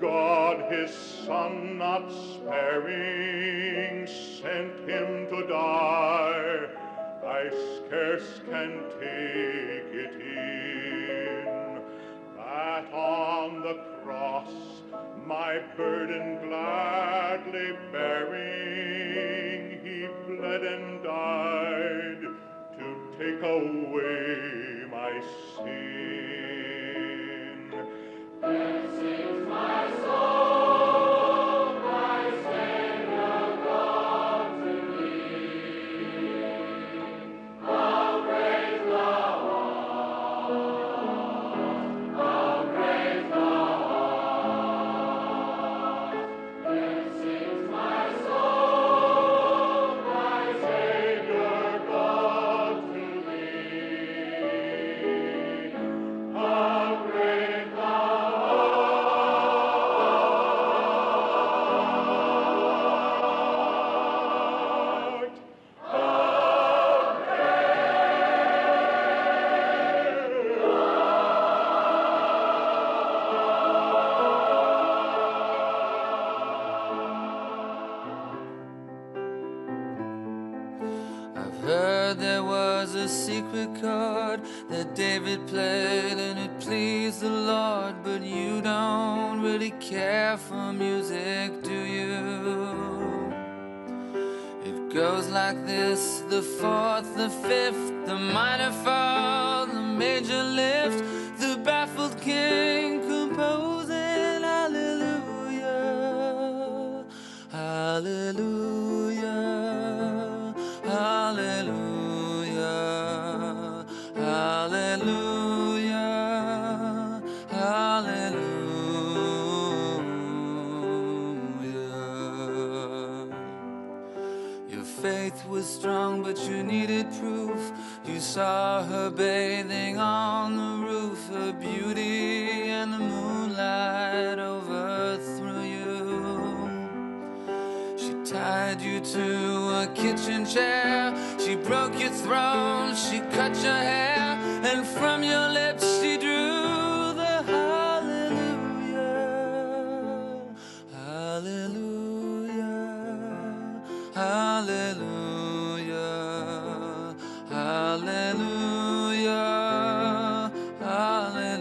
God his Son not sparing sent him to die, I scarce can take it in, that on the cross my burden gladly bearing, he bled and died to take away my sin. Then sings my soul, my Savior God to thee. How great thou art, how great thou art. Then sings my soul, my Savior God to thee. How great thou art. Heard there was a secret chord that David played and it pleased the Lord, but you don't really care for music, do you? It goes like this: the fourth, the fifth, the minor fall, the major lift, the baffled king composing hallelujah, hallelujah, hallelujah, hallelujah, hallelujah. Your faith was strong, but you needed proof. You saw her bathing on the roof, her beauty and the moonlight overthrew you. She tied you to a kitchen chair, she broke your throne, she cut your hair, and from your lips she drew the hallelujah, hallelujah, hallelujah, hallelujah, hallelujah.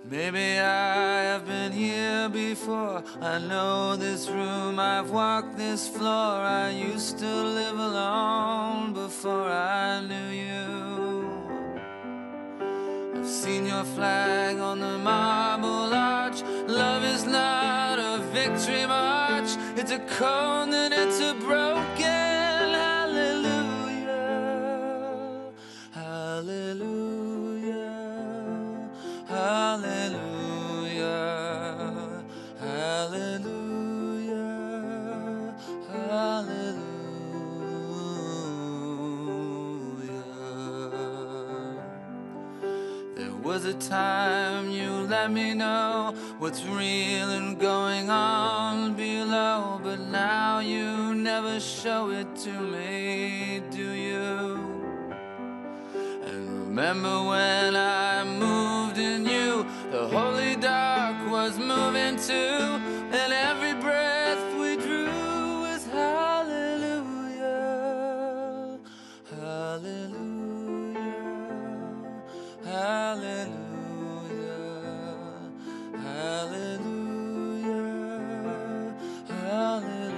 Maybe I have been here before, I know this room, I've walked this floor. I used to live alone before I knew you. I've seen your flag on the marble arch. Love is not a victory march, it's a cold and it's a broken hallelujah, hallelujah, hallelujah, hallelujah, hallelujah. There was a time you let me know what's real and going on below, but now you never show it to me, do you? And remember when I moved in you, the holy dark was moving too, and every breath we drew was hallelujah, hallelujah, hallelujah, hallelujah, hallelujah.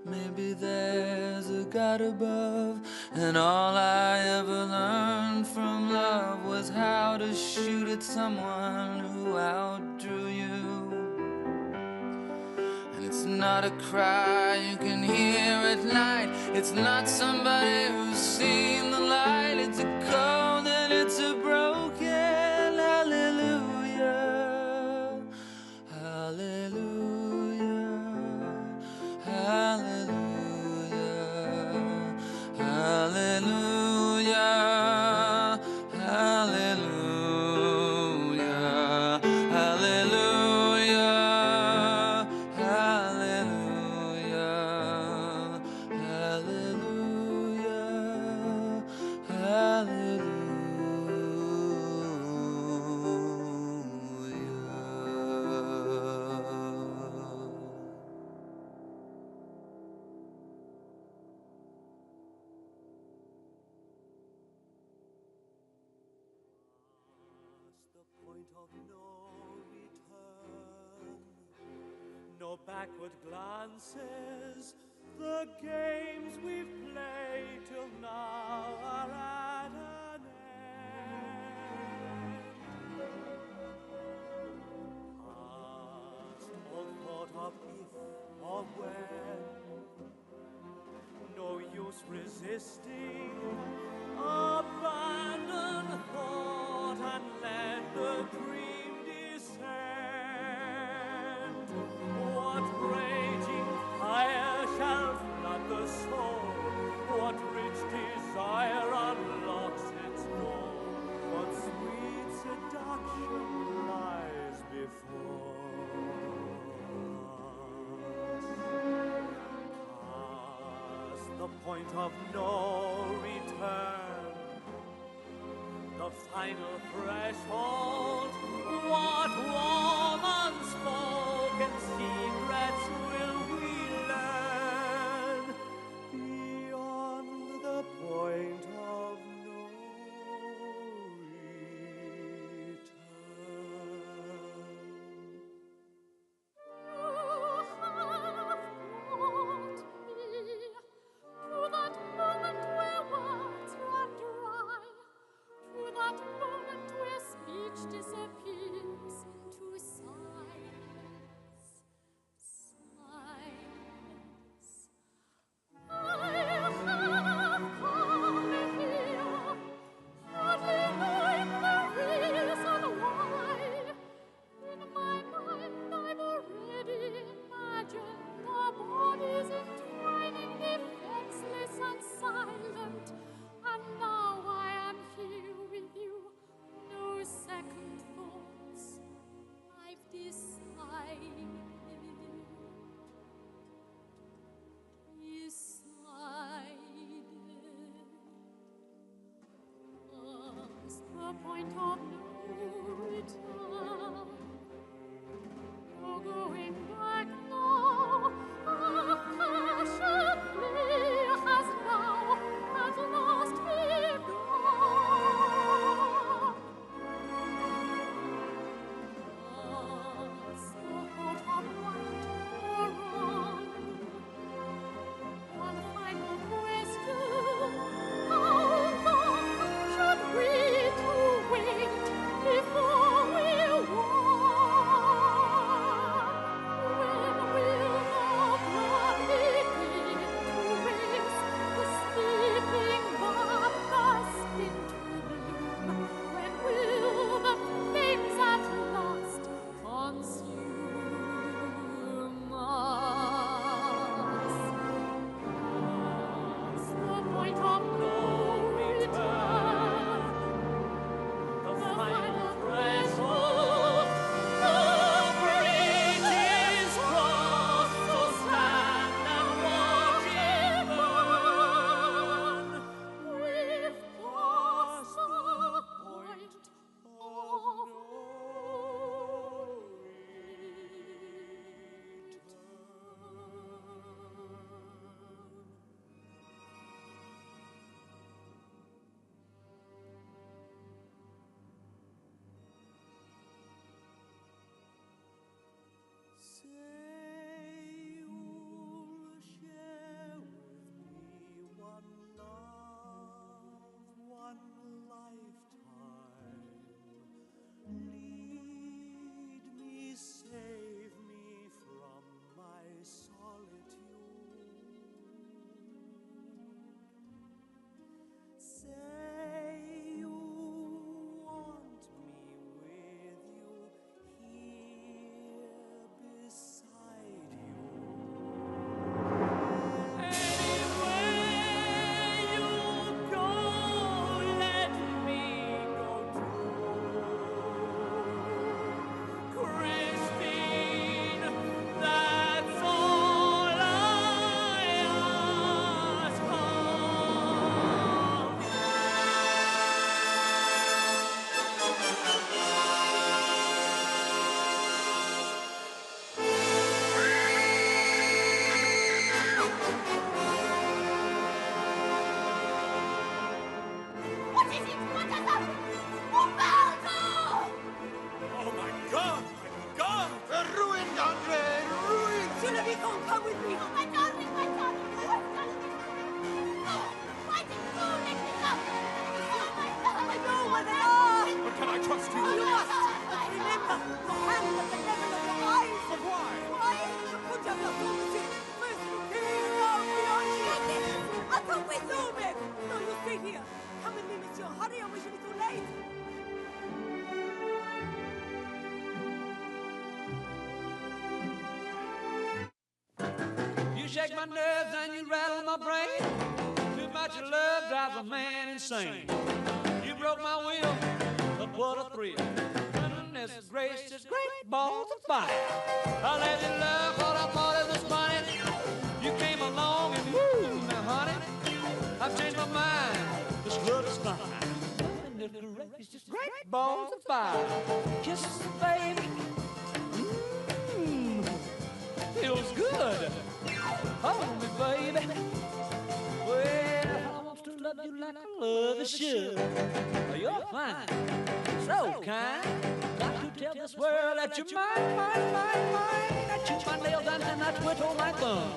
Maybe there's a God above, and all I ever learned from love was how to shoot at someone who outdrew you. And it's not a cry you can hear at night, it's not somebody who's seen the light, it's a cold and it's a broken point of no return. No backward glances, the games we've played till now are at an end. Past all thought of if or when, no use resisting, abandon thought and let the dream descend. What raging fire shall flood the soul? What rich desire unlocks its door? What sweet seduction lies before us? Past the point of no return, the final threshold. What warm unspoken secrets will we learn beyond the point of no return? Disappears into silence, silence. I have come here, hardly knowing the reason why. In my mind I've already imagined our bodies entwining, defenseless and silent, and now I am here with you. No second thoughts, I've decided. Past the point of no return, no going back now. Our passion play has now at last begun. Past the thought of right or wrong, one final question: how long should we to wait before we walk? shake my nerves and you rattle my brain. Too much love drives a man insane. You broke my will, but what a thrill. Goodness gracious, great balls of fire. I let you love what I thought it was funny. You came along and woo, now honey, I've changed my mind. This love is fine. It's just great balls of fire. Kisses, baby. Feels good. Hold me, baby. Well, I want to love you like I love you should. You're fine, so kind. Got to tell this world that you're mine, mine, mine, mine. I chew my nails and I twiddle my thumb.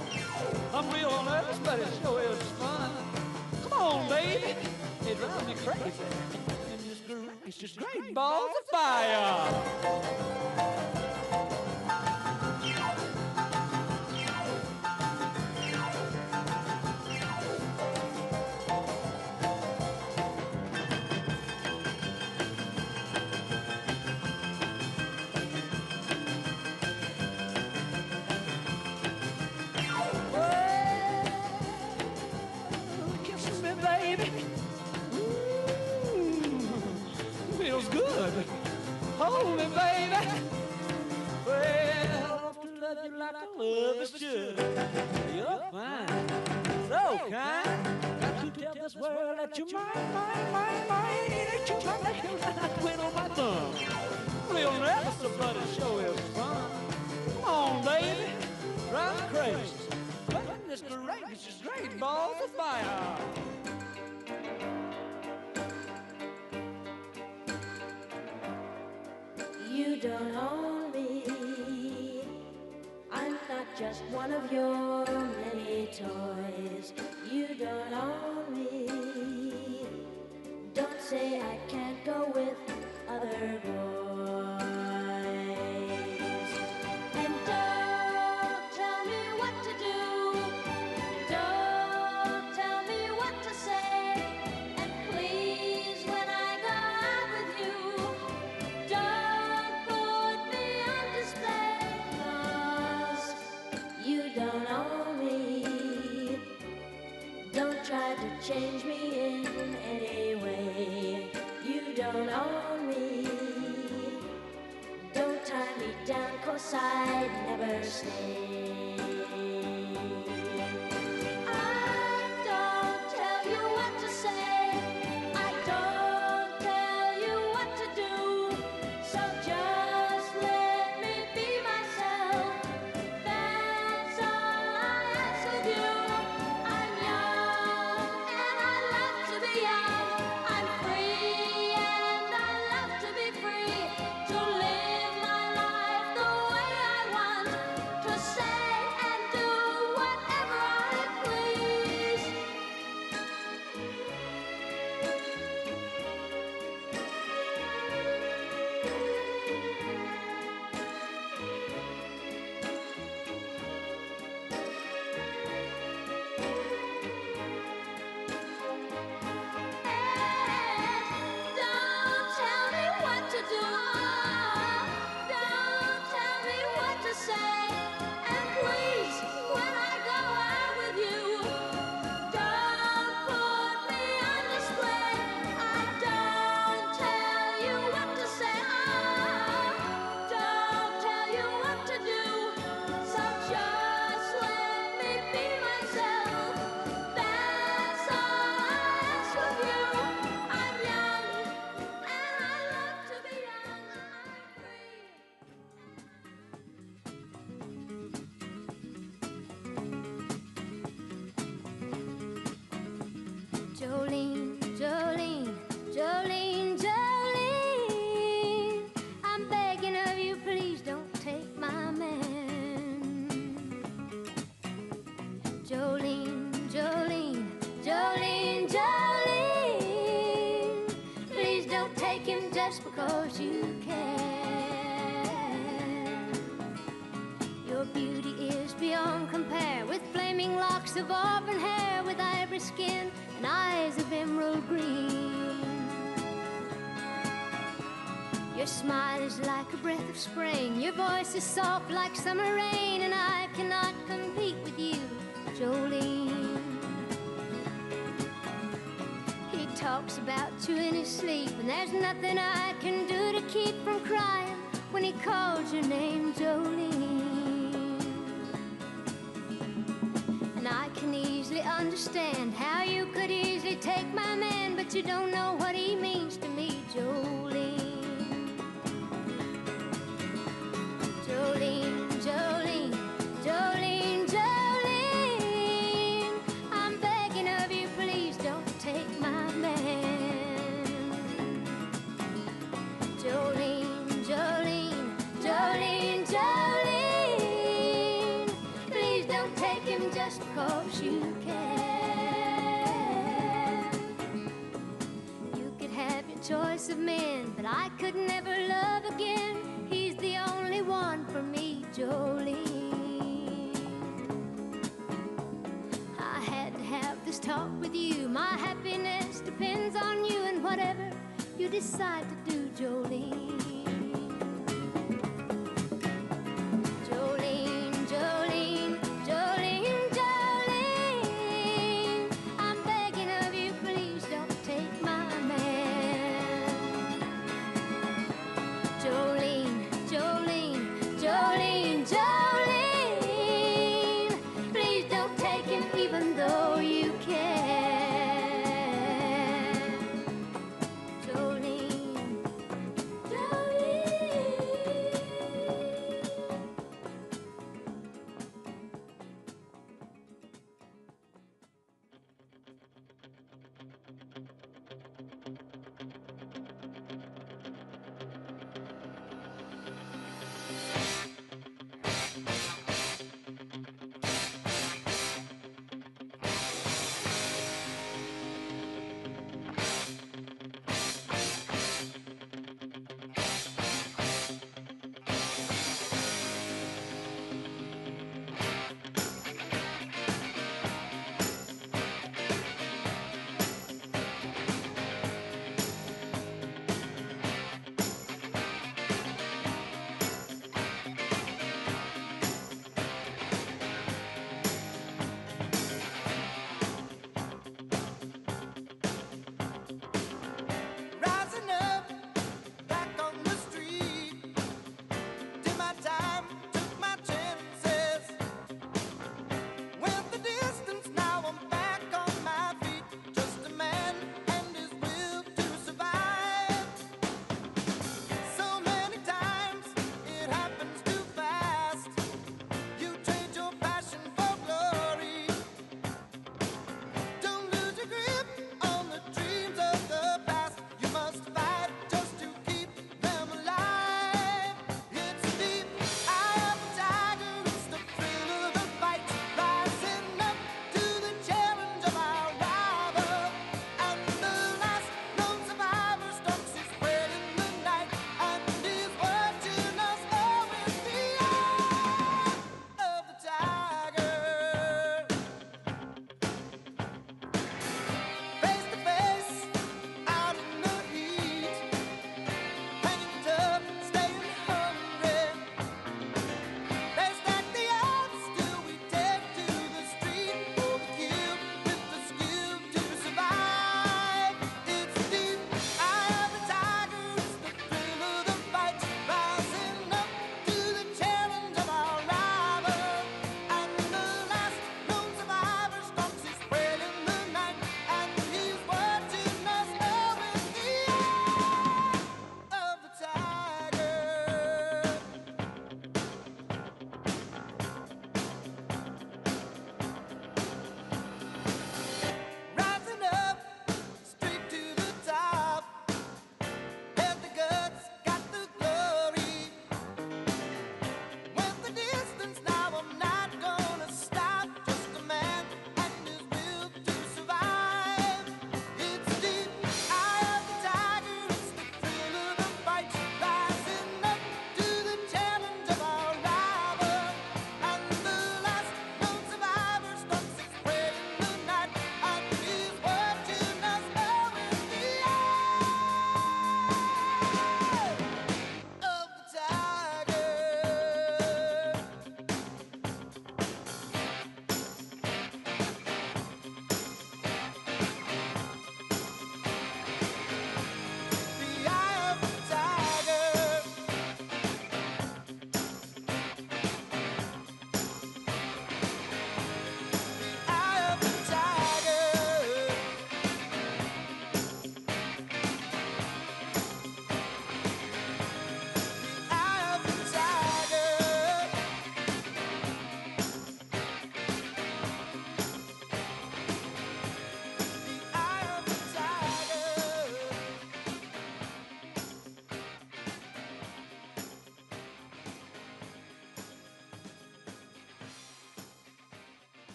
I'm real nervous, but it sure is fun. Come on, baby. It drives me crazy. It's just great balls of fire. Hold me, baby. Well, I want to love you like I love you should. You're fine, so kind. Got to tell this world that you're mine, mine, mine, mine. Ain't you my nails and I twiddle my thumb. Real nervous, but it sure is fun. Come on, baby, drive me crazy. Goodness gracious, great balls of fire. You don't own me. I'm not just one of your many toys. You don't own me. Don't say I can't go with other boys. And don't tell me what to do. Don't tell me what to say. And please, when I go out with you, don't put me on display, 'cause you don't own me. Don't try to change me in any way. You don't own me. Don't tie me down, 'cause I'd never stay. I don't tell you what to say. I don't tell you what to do. So just let me be myself. That's all I ask of you. I'm young and I love to be young. I'm free and I love to be free. To live my life the way I want. To say and do whatever I please. Don't tell me what to do. Don't tell me what to say. And please, when I go out with you, don't put me on display. I don't tell you what to say. Don't tell you what to do. So just let me be myself. That's all I ask of you. I'm young and I love to be young. I'm free. Jolene, Jolene, Jolene, Jolene, I'm begging of you, please don't take my man. Jolene, Jolene, Jolene, Jolene, please don't take him just because you can. Your beauty is beyond compare, with flaming locks of auburn hair, with ivory skin and eyes of emerald green. Your smile is like a breath of spring, your voice is soft like summer rain, and I cannot compete with you Jolene. He talks about you in his sleep, and there's nothing I can do to keep from crying when he calls your name, Jolene. And I can easily understand how you could easily take my man, but you don't know what he means to me, Jolene. Jolene, Jolene, Jolene, Jolene, I'm begging of you, please don't take my man. Jolene, Jolene, Jolene, Jolene, please don't take him just because you can. You could have your choice of men, but I could never love again. He's the only one for me, Jolene. I had to have this talk with you. My happiness depends on you, and whatever you decide to do, Jolene. Jolene, Jolene, Jolene, Jolene, I'm begging of you, please don't take my man. Jolene, Jolene, Jolene, Jolene, please don't take him even though you can. Jolene, Jolene.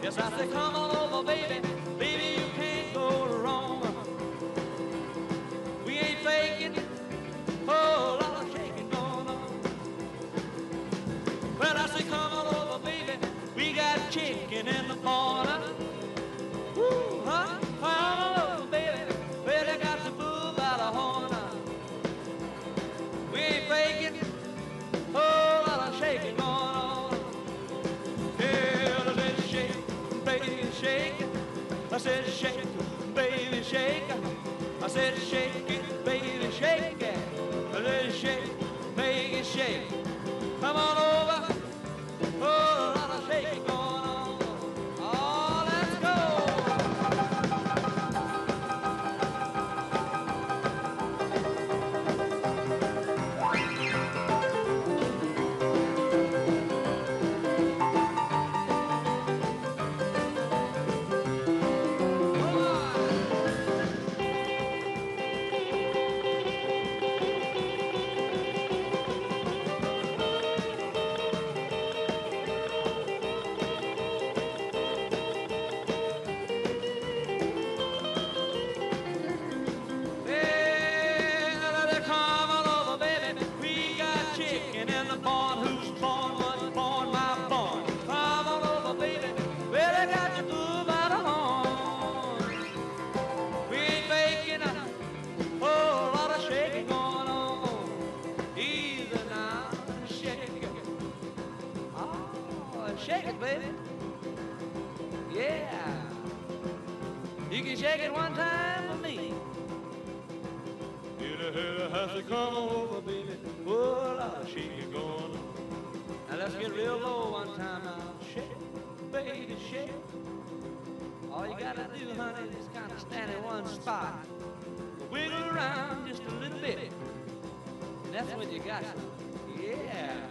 Yes, I say come on over, baby. Baby, you can't go wrong. We ain't faking. Oh, lot of shaking going on. Well, I say come on over, baby. We got chicken in the corner. Woo, huh? Come on over, baby. Well, they got the bull by the horn. We ain't faking. Oh, lot of shaking going on. Yeah, let's shake, baby, shake. I said shake, baby, shake. I said shake it, baby, shake it. Let's shake, make it shake. Come on over. Oh, a lot of shaking going on. Oh, let's go. Shake it, baby. Yeah. You can shake it one time with me. In the house to come over, baby. Oh, a lot of shaking going on. Now let's get real low one time now. Shake, baby, shake. All you gotta do, honey, is kind of stand in one spot. Wiggle around just a little bit. And that's when you got some. Yeah.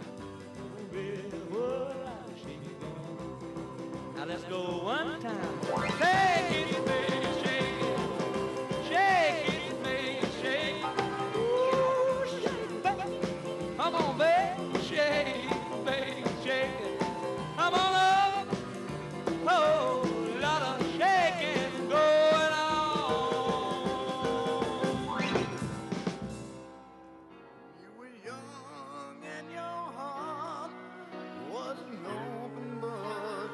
Oh, baby, oh, a lot of shaking going on. Now let's go one time. Shake it, baby, shake it. Shake it, baby, shake it. Ooh, shake it, baby. Come on, baby, shake it, baby, shake it. Come on up. Oh, a lot of shaking going on. You were young and your heart was an open book.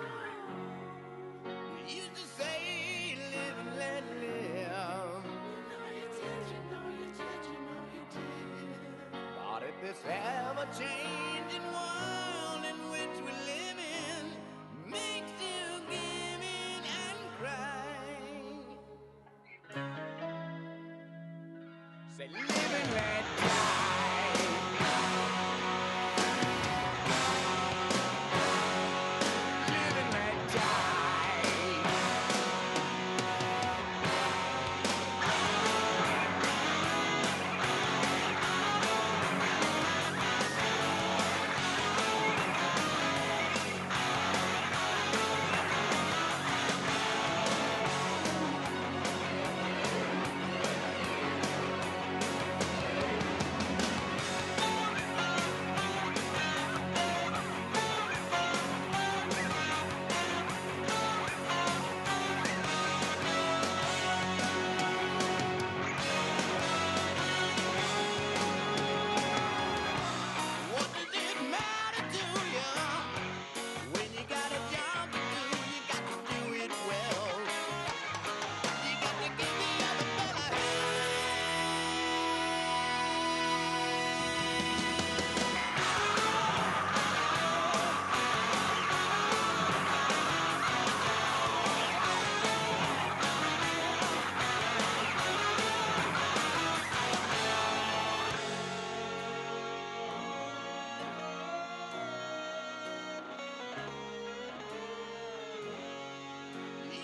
You used to say, live and let live. But if this ever-changing world in which we live in makes you give in and cry, say live and let die. Live and let die. What does it matter to you when you got a job to do? You got to do it well. You got to give the other fella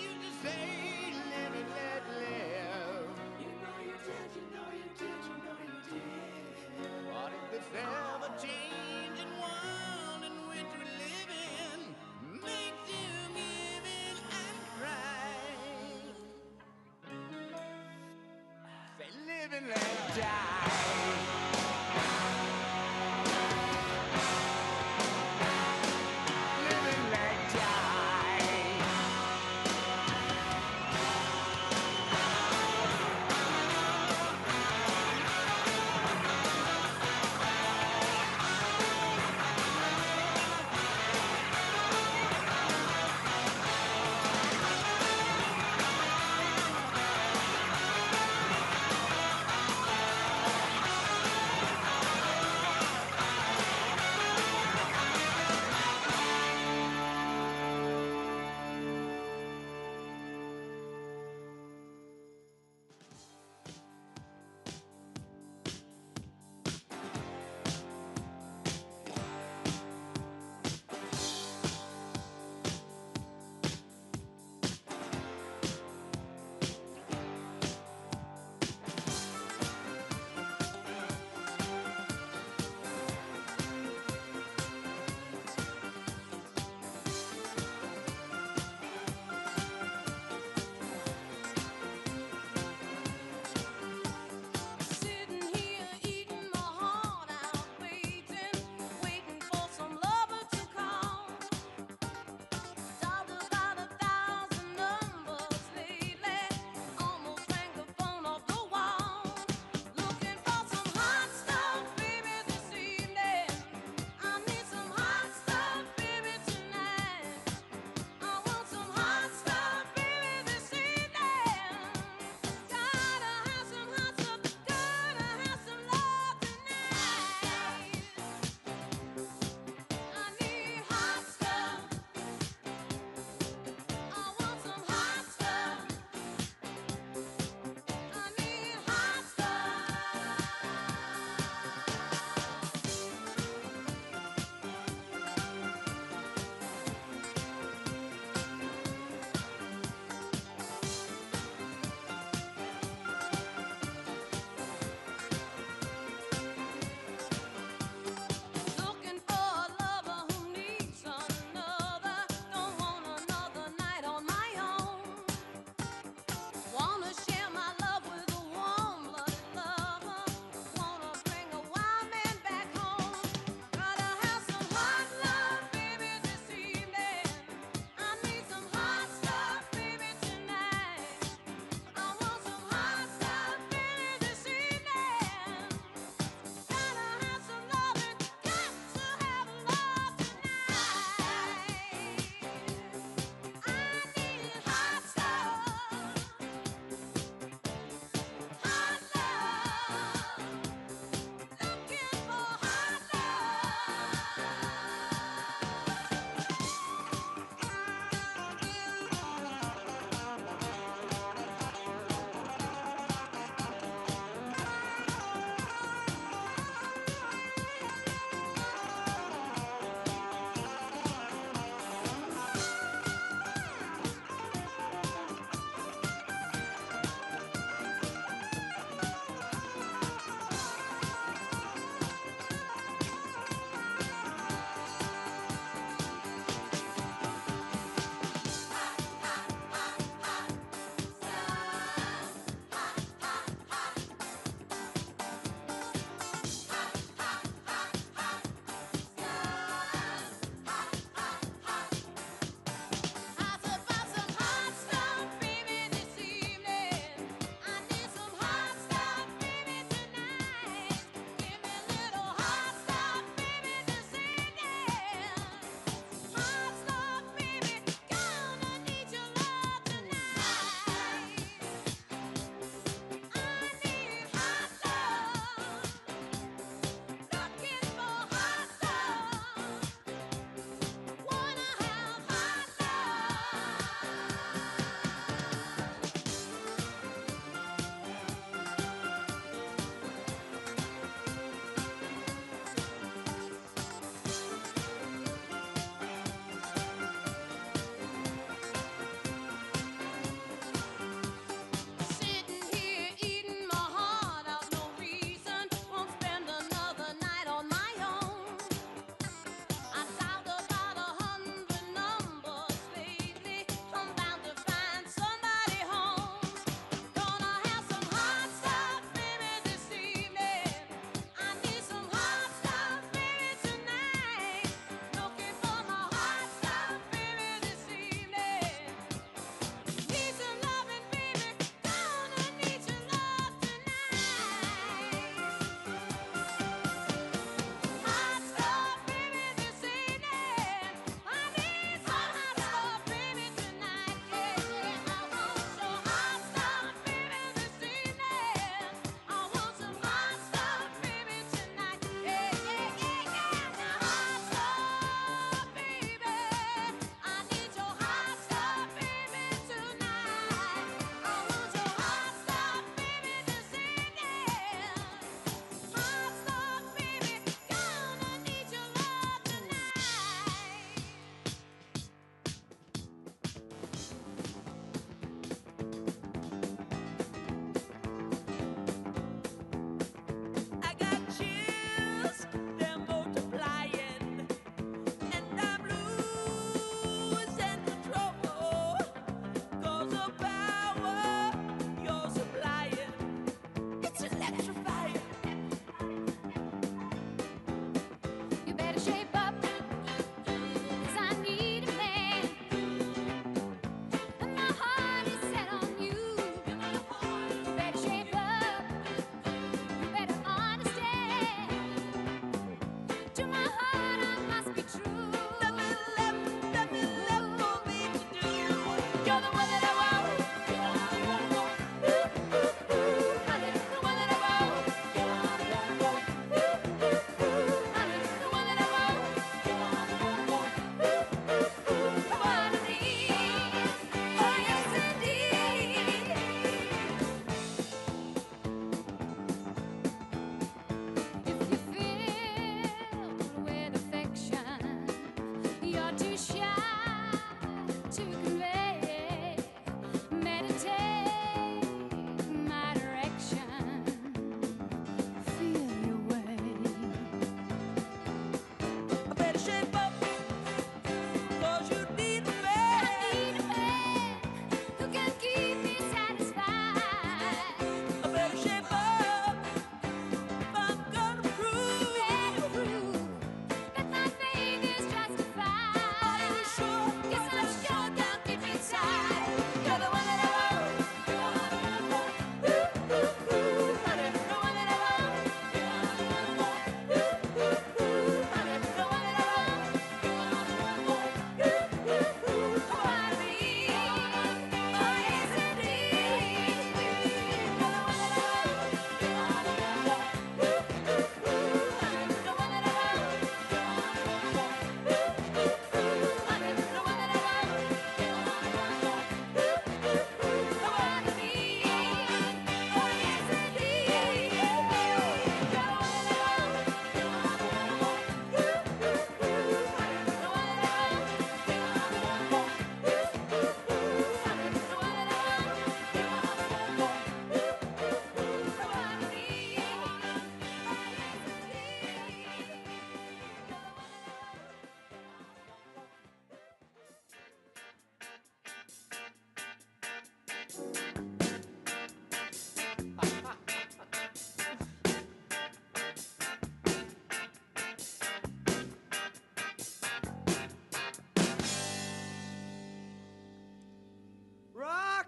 you just say live and let live. You know you did, you know you did, you know you did. What if this ever-changing world in which we live in makes you give in and cry? Say live and let die. Live and let die.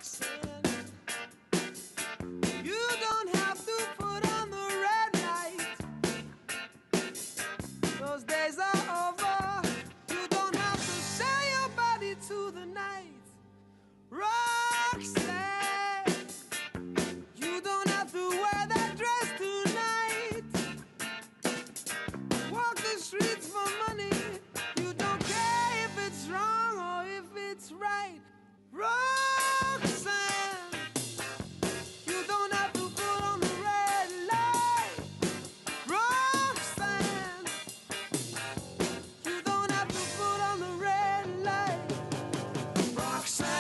Roxanne, you don't have to put on the red light. Those days are over. You don't have to sell your body to the night. Roxanne, you don't have to wear that dress tonight. Walk the streets for money. You don't care if it's wrong or if it's right. Roxanne, you don't have to put on the red light. Roxanne, you don't have to put on the red light. Roxanne,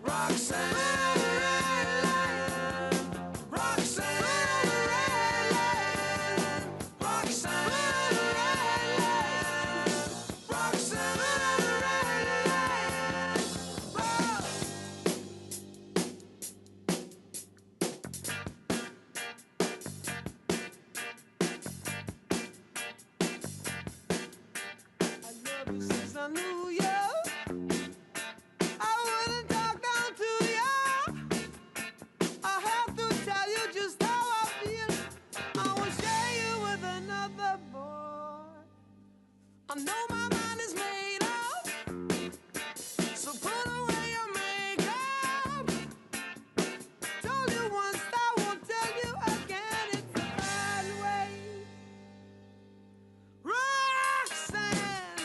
Roxanne, Roxanne, I love you since I knew you. I wouldn't talk down to you. I have to tell you just how I feel. I will share you with another boy. I know my mind is made up, so put away your makeup. Told you once, I won't tell you again. It's a bad way. Roxanne,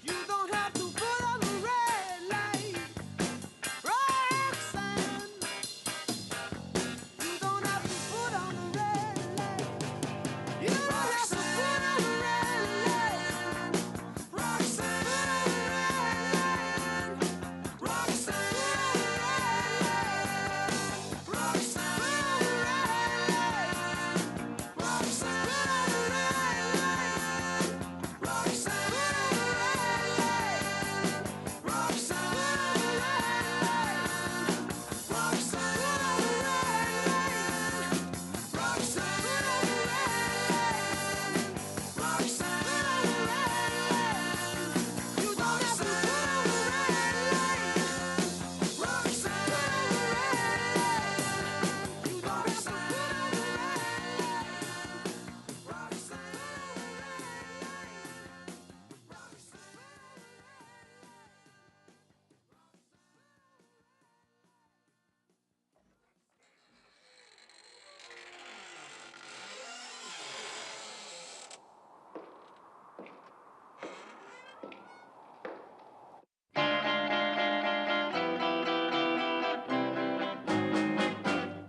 you don't have to put on the red light. Roxanne, you don't have to put on the red light. You don't have to put on the red light. Roxanne, Roxanne,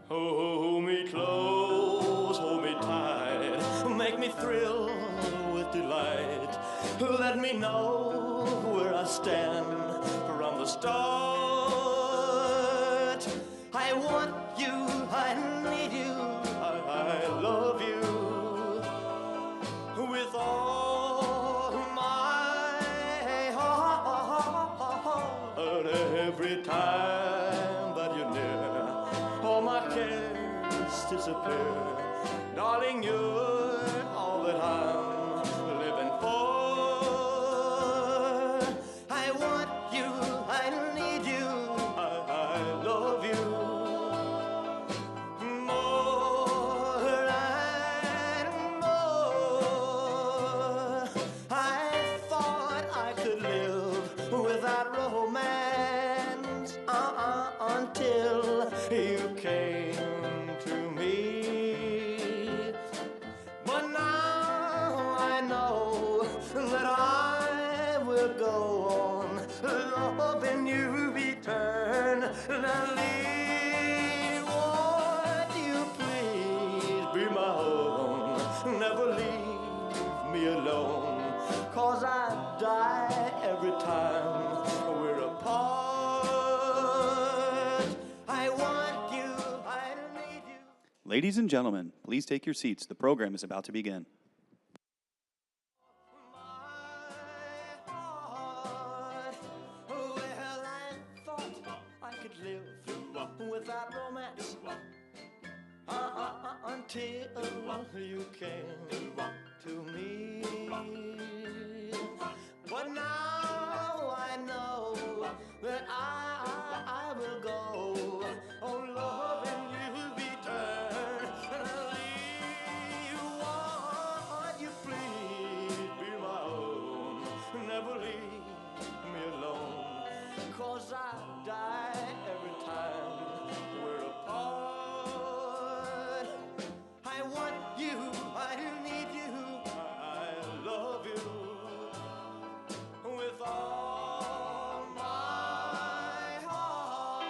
Hold me close, hold me tight, make me thrill with delight. Let me know where I stand from the start. I want you, I need you, I love you with all my heart. Every time that you're near, all my cares disappear. Darling, you're all that I'm living for. I want you, I need you, I love you more and more. I thought I could live without romance until you came to me. But now I know that I will go on loving you eternally. Won't you please be my own? Never leave me alone, 'cause I die every time we're apart. I want you, I need you. Ladies and gentlemen, please take your seats. The program is about to begin. Well, I thought I could live without romance until you came to me. But now I know 'cause I die every time we're apart. I want you, I need you, I love you with all my heart.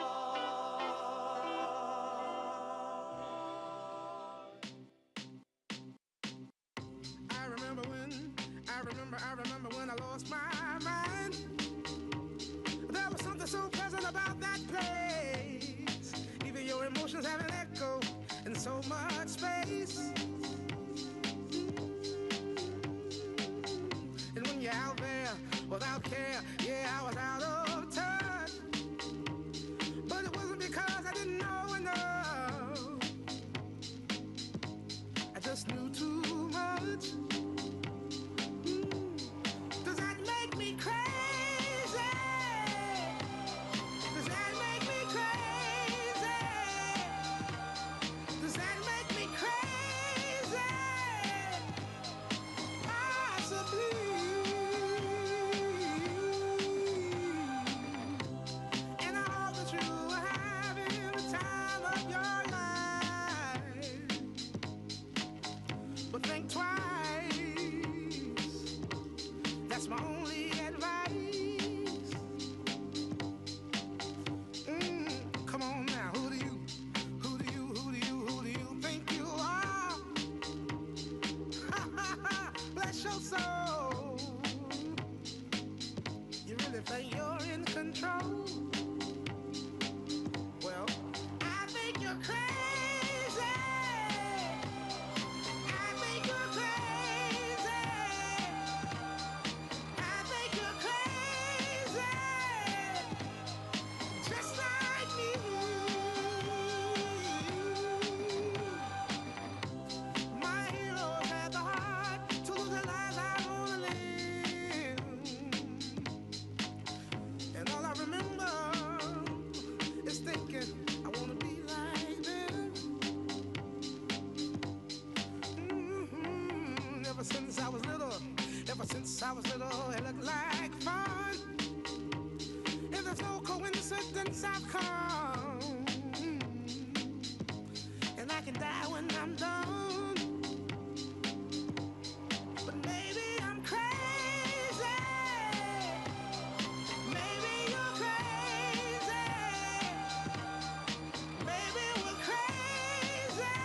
I remember when I lost my mind. There was something so pleasant about that place. Even your emotions have an echo in so much space. And when you're out there without care, yeah, I was out of touch. But it wasn't because I didn't know enough. I just knew too much. Does that make me crazy? Does that make me crazy? Does that make me crazy? Possibly. And I hope that you are having the time of your life. But think twice. That's my only advice. Come on now, who do you think you are? Bless your soul. You really think you're in control? Well, I think you're crazy. I think you're crazy. I think you're crazy. Just like me. My heroes had the heart to lose the lives I wanna live. And all I remember is thinking I wanna be like them. Ever since I was little, it looked like fun. And there's no coincidence I've come. And I can die when I'm done. But maybe I'm crazy. Maybe you're crazy. Maybe we're crazy.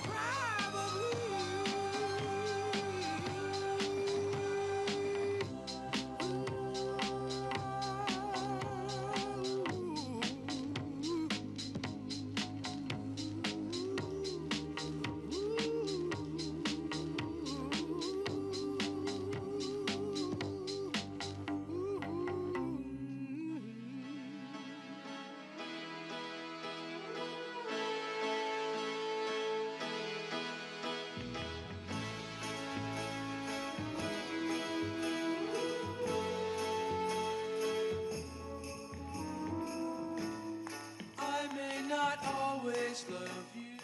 Probably. I may not always love you.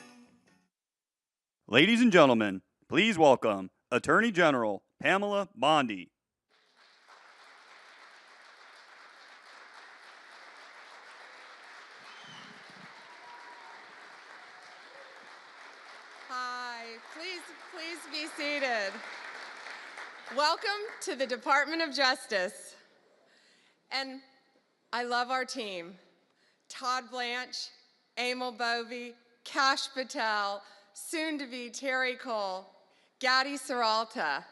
Ladies and gentlemen, please welcome Attorney General Pamela Bondi. Hi, please be seated. Welcome to the Department of Justice. And I love our team. Todd Blanche, Emil Bovey, Cash Patel, soon to be Terry Cole, Gadi Saralta.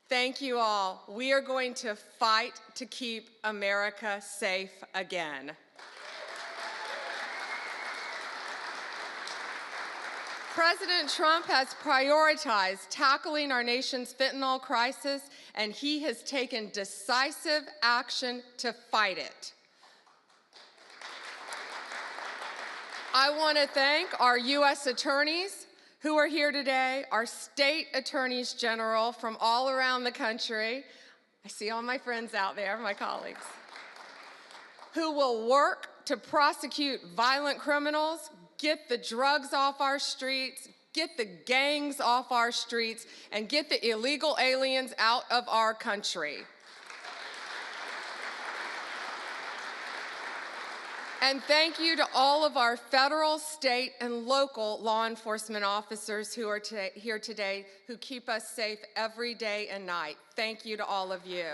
Thank you all. We are going to fight to keep America safe again. President Trump has prioritized tackling our nation's fentanyl crisis, and he has taken decisive action to fight it. I want to thank our U.S. attorneys who are here today, our state attorneys general from all around the country. I see all my friends out there, my colleagues, who will work to prosecute violent criminals, get the drugs off our streets, get the gangs off our streets, and get the illegal aliens out of our country. And thank you to all of our federal, state, and local law enforcement officers who are here today who keep us safe every day and night. Thank you to all of you.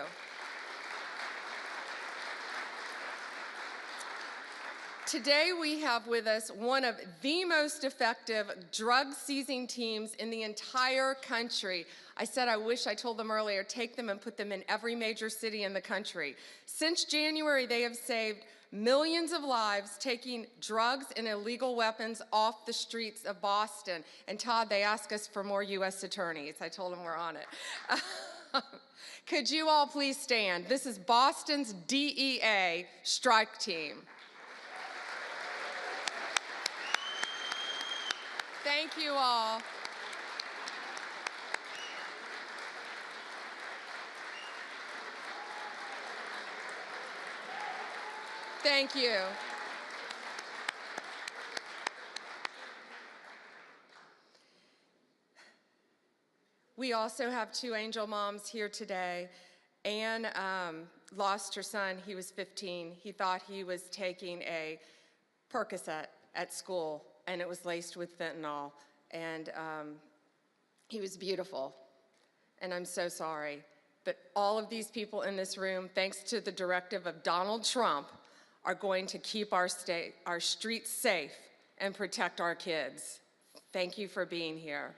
Today we have with us one of the most effective drug-seizing teams in the entire country. I said I wish I told them earlier, take them and put them in every major city in the country. Since January, they have saved millions of lives taking drugs and illegal weapons off the streets of Boston. And Todd, they asked us for more U.S. attorneys. I told them we're on it. Could you all please stand? This is Boston's DEA strike team. Thank you all. Thank you. We also have two angel moms here today. Anne lost her son. He was 15. He thought he was taking a Percocet at school, and it was laced with fentanyl. And he was beautiful. And I'm so sorry. But all of these people in this room, thanks to the directive of Donald Trump, are going to keep our streets safe and protect our kids. Thank you for being here.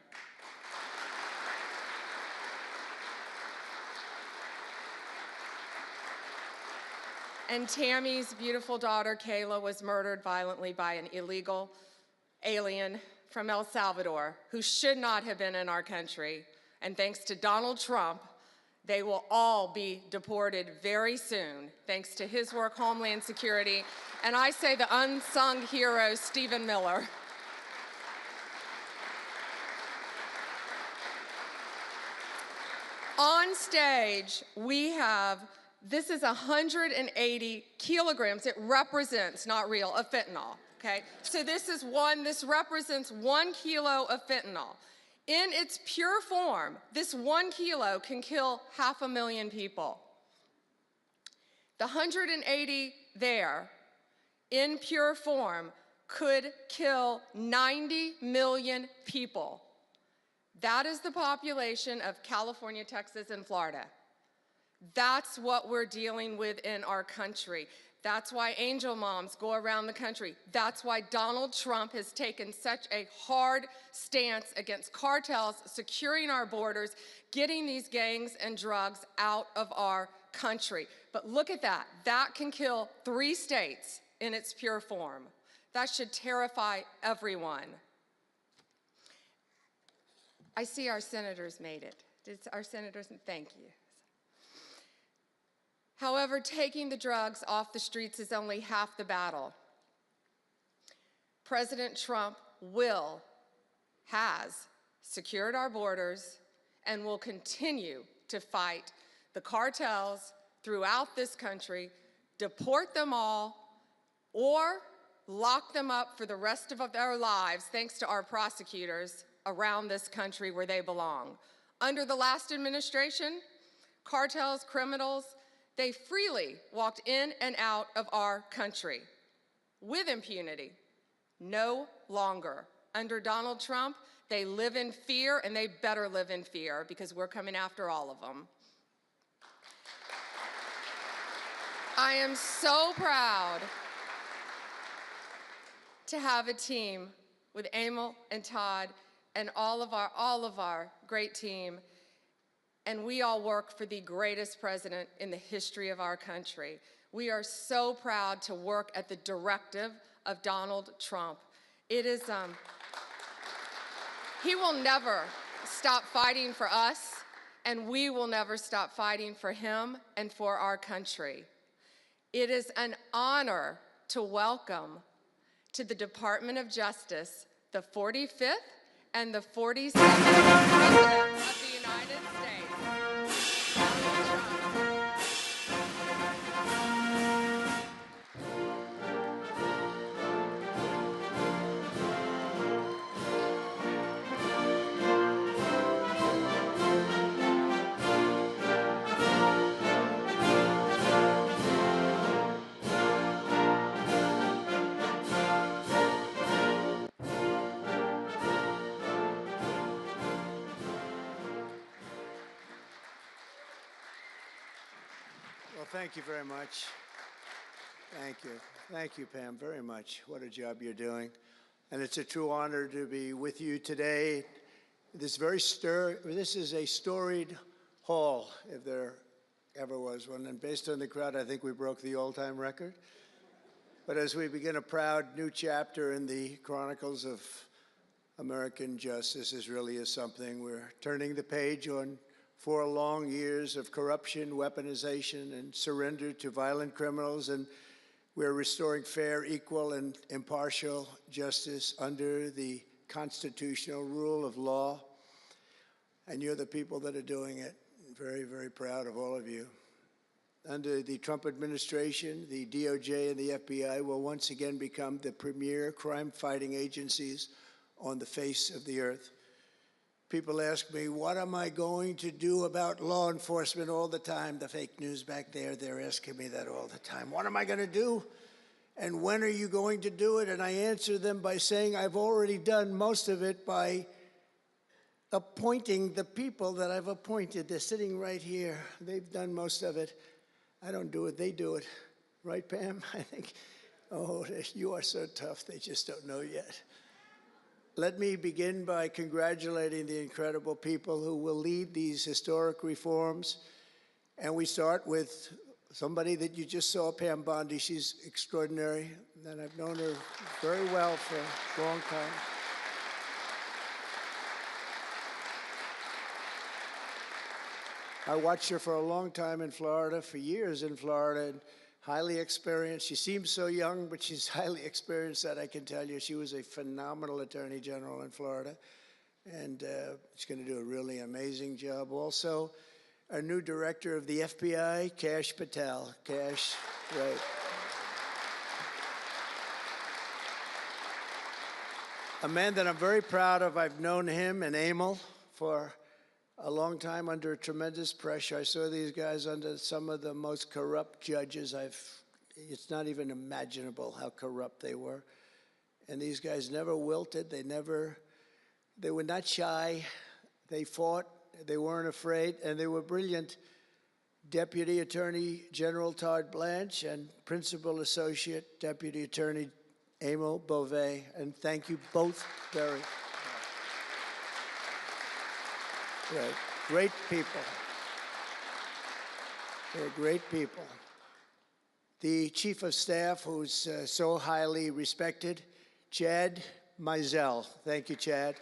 And Tammy's beautiful daughter, Kayla, was murdered violently by an illegal alien from El Salvador who should not have been in our country. And thanks to Donald Trump, they will all be deported very soon, thanks to his work, Homeland Security, and I say the unsung hero, Stephen Miller. On stage, we have, this is 180 kilograms. It represents, not real, of fentanyl, okay? So this represents 1 kilo of fentanyl. In its pure form, this 1 kilo can kill 500,000 people. The 180 there, in pure form, could kill 90 million people. That is the population of California, Texas, and Florida. That's what we're dealing with in our country. That's why angel moms go around the country. That's why Donald Trump has taken such a hard stance against cartels, securing our borders, getting these gangs and drugs out of our country. But look at that. That can kill 3 states in its pure form. That should terrify everyone. I see our senators made it. Did our senators? Thank you. However, taking the drugs off the streets is only half the battle. President Trump has secured our borders and will continue to fight the cartels throughout this country, deport them all, or lock them up for the rest of their lives, thanks to our prosecutors around this country where they belong. Under the last administration, cartels, criminals, they freely walked in and out of our country with impunity. No longer. Under Donald Trump, they live in fear, and they better live in fear because we're coming after all of them. I am so proud to have a team with Emil and Todd and all of our great team. And we all work for the greatest president in the history of our country. We are so proud to work at the directive of Donald Trump. It is, he will never stop fighting for us, and we will never stop fighting for him and for our country. It is an honor to welcome to the Department of Justice the 45th and the 47th President of the United States, Donald Trump. Well, thank you very much. Thank you. Thank you, Pam, very much. What a job you're doing. And it's a true honor to be with you today. This is a storied hall, if there ever was one. And based on the crowd, I think we broke the all-time record. But as we begin a proud new chapter in the chronicles of American justice, this really is something. We're turning the page on 4 long years of corruption, weaponization, and surrender to violent criminals, and we're restoring fair, equal, and impartial justice under the constitutional rule of law. And you're the people that are doing it. Very, very proud of all of you. Under the Trump administration, the DOJ and the FBI will once again become the premier crime-fighting agencies on the face of the earth. People ask me, what am I going to do about law enforcement all the time? The fake news back there, they're asking me that all the time. What am I going to do? And when are you going to do it? And I answer them by saying I've already done most of it by appointing the people that I've appointed. They're sitting right here. They've done most of it. I don't do it, they do it. Right, Pam? I think, oh, you are so tough, they just don't know yet. Let me begin by congratulating the incredible people who will lead these historic reforms. And we start with somebody that you just saw, Pam Bondi. She's extraordinary, and I've known her very well for a long time. I watched her for a long time in Florida, for years in Florida, and highly experienced. She seems so young, but she's highly experienced, that I can tell you. She was a phenomenal attorney general in Florida, and she's going to do a really amazing job. Also, our new director of the FBI, Kash Patel. Kash, right. A man that I'm very proud of. I've known him and Emil for a long time under tremendous pressure. I saw these guys under some of the most corrupt judges it's not even imaginable how corrupt they were. And these guys never wilted. They were not shy. They fought. They weren't afraid, and they were brilliant. Deputy Attorney General Todd Blanche and Principal Associate Deputy Attorney Emil Beauvais. And thank you both very much. Right. Great people. They're great people. The Chief of Staff, who's so highly respected, Chad Mizell. Thank you, Chad.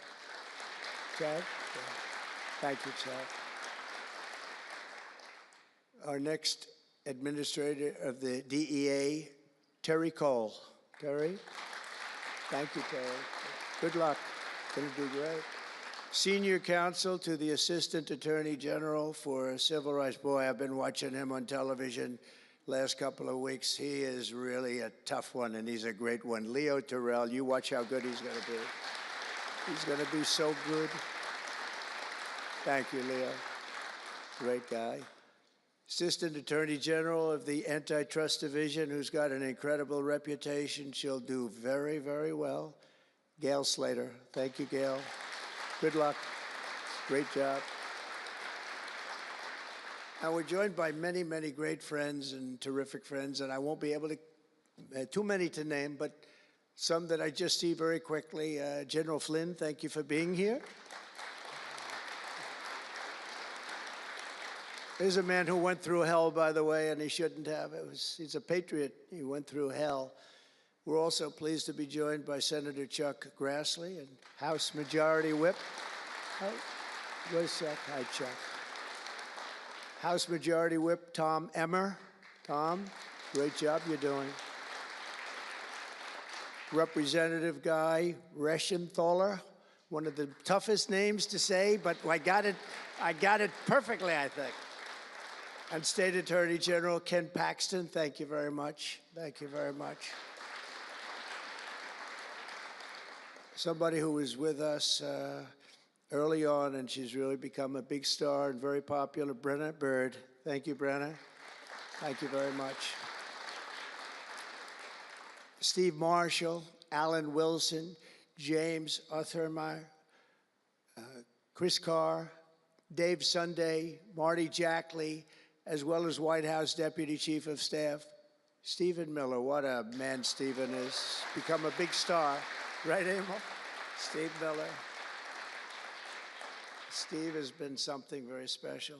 Chad? Thank you, Chad. Our next administrator of the DEA, Terry Cole. Terry? Thank you, Terry. Good luck. Going to do great. Senior counsel to the Assistant Attorney General for Civil Rights. Boy, I've been watching him on television last couple of weeks. He is really a tough one, and he's a great one. Leo Terrell, you watch how good he's going to be. He's going to be so good. Thank you, Leo. Great guy. Assistant Attorney General of the Antitrust Division, who's got an incredible reputation. She'll do very, very well. Gail Slater. Thank you, Gail. Good luck. Great job. Now, we're joined by many, many great friends and terrific friends, and I won't be able to, too many to name, but some that I just see very quickly. General Flynn, thank you for being here. There's a man who went through hell, by the way, and he shouldn't have. He's a patriot. He went through hell. We're also pleased to be joined by Senator Chuck Grassley and House Majority Whip. Where's Chuck? Hi, Chuck. House Majority Whip Tom Emmer. Tom, great job you're doing. Representative Guy Reschenthaler, one of the toughest names to say, but I got it perfectly, I think. And State Attorney General Ken Paxton, thank you very much. Thank you very much. Somebody who was with us early on, and she's really become a big star and very popular, Brenna Bird. Thank you, Brenna. Thank you very much. Steve Marshall, Alan Wilson, James Othermeyer, Chris Carr, Dave Sunday, Marty Jackley, as well as White House Deputy Chief of Staff, Stephen Miller. What a man Stephen is. Become a big star. Right, Emil? Steve Miller. Steve has been something very special.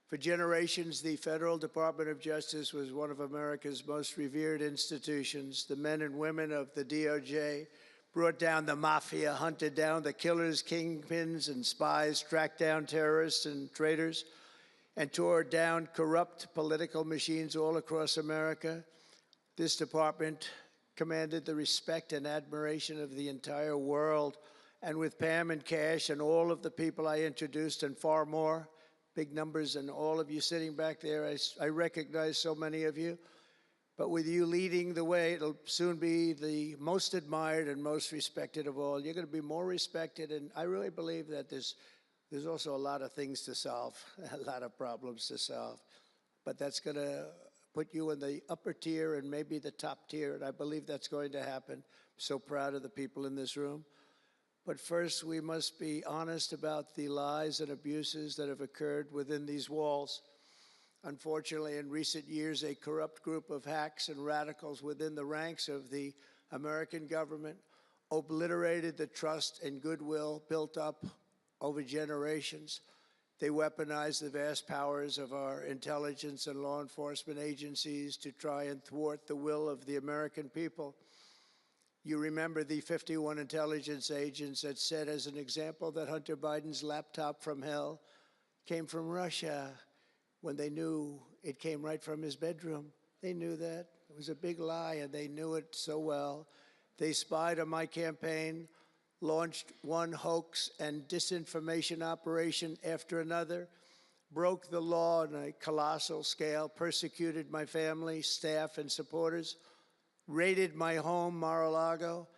For generations, the Federal Department of Justice was one of America's most revered institutions. The men and women of the DOJ brought down the mafia, hunted down the killers, kingpins, and spies, tracked down terrorists and traitors, and tore down corrupt political machines all across America. This department commanded the respect and admiration of the entire world. And with Pam and Cash and all of the people I introduced and far more, big numbers, and all of you sitting back there, I recognize so many of you. But with you leading the way, it'll soon be the most admired and most respected of all. You're going to be more respected, and I really believe that there's also a lot of things to solve, a lot of problems to solve. But that's going to put you in the upper tier and maybe the top tier, and I believe that's going to happen. I'm so proud of the people in this room. But first, we must be honest about the lies and abuses that have occurred within these walls. Unfortunately, in recent years, a corrupt group of hacks and radicals within the ranks of the American government obliterated the trust and goodwill built up over generations. They weaponized the vast powers of our intelligence and law enforcement agencies to try and thwart the will of the American people. You remember the 51 intelligence agents that said, as an example, that Hunter Biden's laptop from hell came from Russia when they knew it came right from his bedroom. They knew that. It was a big lie, and they knew it so well. They spied on my campaign, launched one hoax and disinformation operation after another, broke the law on a colossal scale, persecuted my family, staff, and supporters, raided my home, Mar-a-Lago,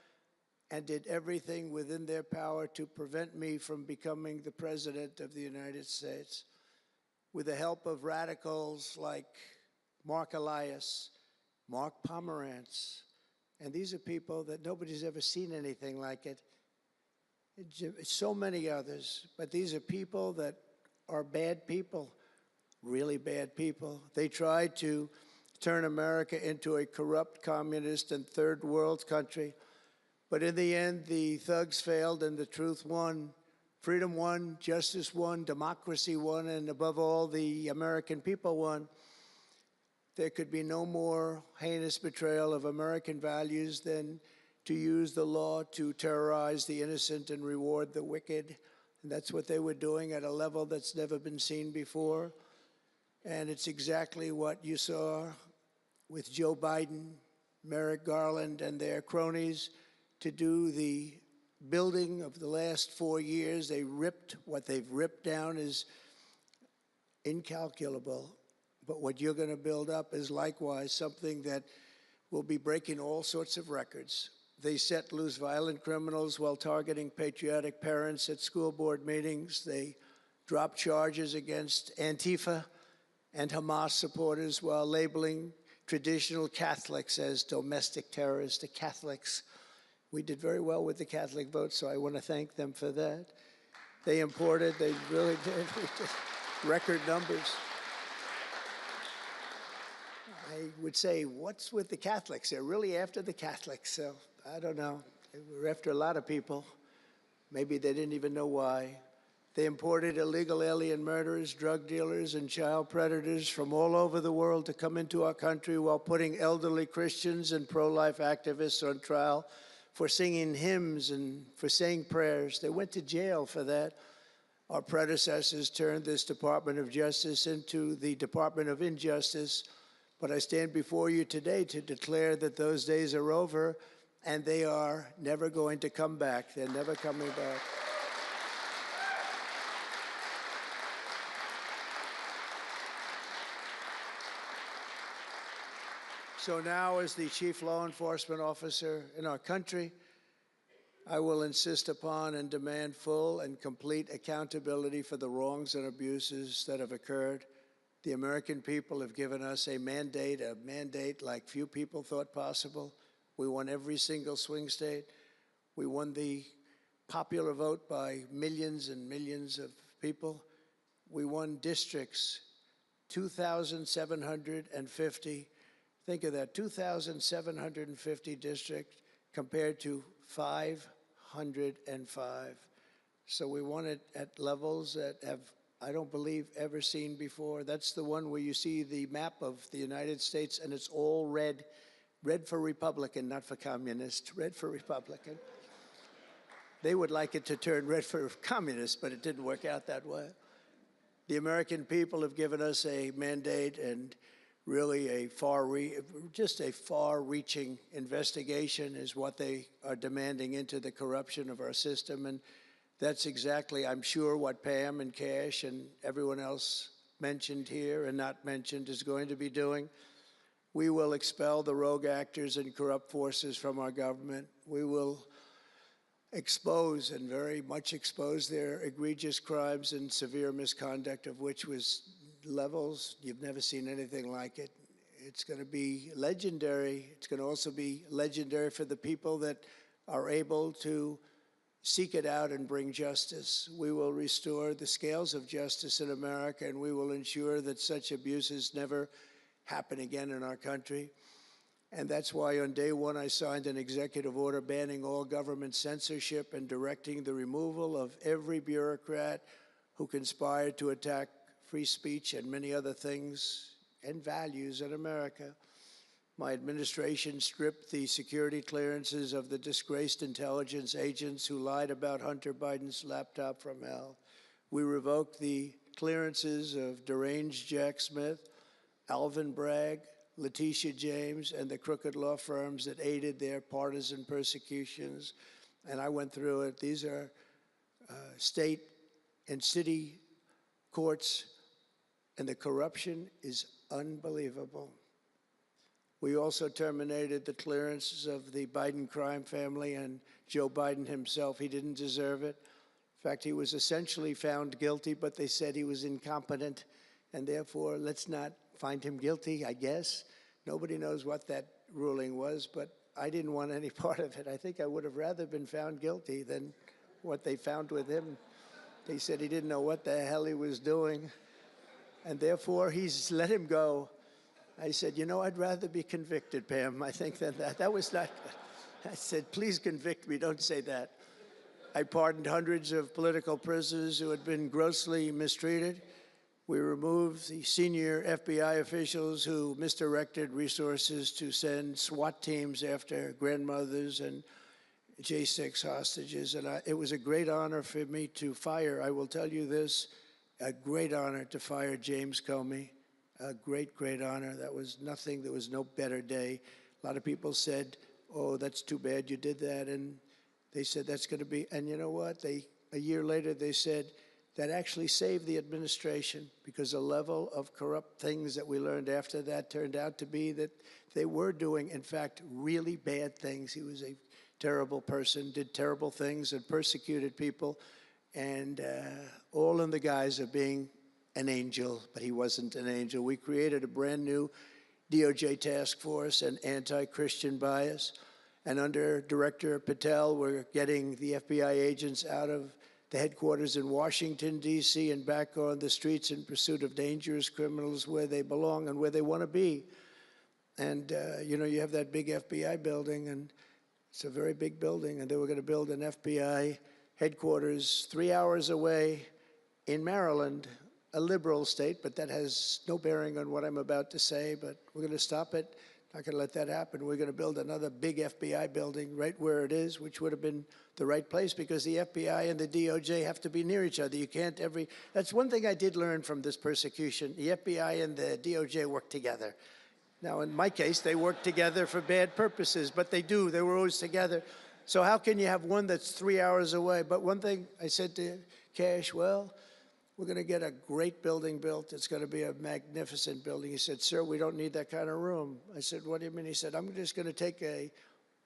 and did everything within their power to prevent me from becoming the President of the United States. With the help of radicals like Mark Elias, Mark Pomerantz, and these are people that nobody's ever seen anything like it. So many others, but these are people that are bad people, really bad people. They tried to turn America into a corrupt, communist, and third world country. But in the end, the thugs failed and the truth won. Freedom won, justice won, democracy won, and above all, the American people won. There could be no more heinous betrayal of American values than to use the law to terrorize the innocent and reward the wicked. And that's what they were doing at a level that's never been seen before. And it's exactly what you saw with Joe Biden, Merrick Garland, and their cronies to do the building of the last 4 years. What they've ripped down is incalculable. But what you're going to build up is likewise something that will be breaking all sorts of records. They set loose violent criminals while targeting patriotic parents at school board meetings. They dropped charges against Antifa and Hamas supporters while labeling traditional Catholics as domestic terrorists. The Catholics, we did very well with the Catholic vote, so I want to thank them for that. They really did, record numbers. I would say, what's with the Catholics? They're really after the Catholics, so I don't know. They were after a lot of people. Maybe they didn't even know why. They imported illegal alien murderers, drug dealers, and child predators from all over the world to come into our country while putting elderly Christians and pro-life activists on trial for singing hymns and for saying prayers. They went to jail for that. Our predecessors turned this Department of Justice into the Department of Injustice. But I stand before you today to declare that those days are over, and they are never going to come back. They're never coming back. So now, as the chief law enforcement officer in our country, I will insist upon and demand full and complete accountability for the wrongs and abuses that have occurred. The American people have given us a mandate like few people thought possible. We won every single swing state. We won the popular vote by millions and millions of people. We won districts 2,750. Think of that, 2,750 districts compared to 505. So we want it at levels that have, I don't believe, ever seen before. That's the one where you see the map of the United States and it's all red. Red for Republican, not for communist. Red for Republican. They would like it to turn red for communist, but it didn't work out that way. The American people have given us a mandate and really a just a far-reaching investigation is what they are demanding into the corruption of our system. And that's exactly, I'm sure, what Pam and Cash and everyone else mentioned here and not mentioned is going to be doing. We will expel the rogue actors and corrupt forces from our government. We will expose and very much expose their egregious crimes and severe misconduct, of which was levels you've never seen anything like it. It's going to be legendary. It's going to also be legendary for the people that are able to seek it out and bring justice. We will restore the scales of justice in America, and we will ensure that such abuses never happen again in our country. And that's why on day one I signed an executive order banning all government censorship and directing the removal of every bureaucrat who conspired to attack free speech and many other things and values in America. My administration stripped the security clearances of the disgraced intelligence agents who lied about Hunter Biden's laptop from hell. We revoked the clearances of deranged Jack Smith, Alvin Bragg, Letitia James, and the crooked law firms that aided their partisan persecutions. And I went through it. These are state and city courts, and the corruption is unbelievable. We also terminated the clearances of the Biden crime family and Joe Biden himself. He didn't deserve it. In fact, he was essentially found guilty, but they said he was incompetent, and therefore let's not find him guilty, I guess. Nobody knows what that ruling was, but I didn't want any part of it. I think I would have rather been found guilty than what they found with him. They said he didn't know what the hell he was doing, and therefore he's let him go. I said, you know, I'd rather be convicted, Pam, I think, than that. That was not good. I said, please convict me, don't say that. I pardoned hundreds of political prisoners who had been grossly mistreated. We removed the senior FBI officials who misdirected resources to send SWAT teams after grandmothers and J6 hostages. And it was a great honor for me to fire, I will tell you this, a great honor to fire James Comey. A great, great honor. That was nothing, there was no better day. A lot of people said, oh, that's too bad you did that. And they said, that's going to be, and you know what? A year later, they said, that actually saved the administration, because the level of corrupt things that we learned after that turned out to be that they were doing, in fact, really bad things. He was a terrible person, did terrible things, and persecuted people, and all in the guise of being an angel, but he wasn't an angel. We created a brand new DOJ task force and anti-Christian bias, and under Director Patel, we're getting the FBI agents out of the headquarters in Washington, D.C., and back on the streets in pursuit of dangerous criminals where they belong and where they want to be. And, you know, you have that big FBI building, and it's a very big building, and they were going to build an FBI headquarters 3 hours away in Maryland, a liberal state, but that has no bearing on what I'm about to say, but we're going to stop it. Not going to let that happen. We're going to build another big FBI building right where it is, which would have been the right place, because the FBI and the DOJ have to be near each other. You can't that's one thing I did learn from this persecution. The FBI and the DOJ work together. Now, in my case, they work together for bad purposes, but they do. They were always together. So how can you have one that's 3 hours away? But one thing I said to Cash, well, we're going to get a great building built. It's going to be a magnificent building. He said, sir, we don't need that kind of room. I said, what do you mean? He said, I'm just going to take a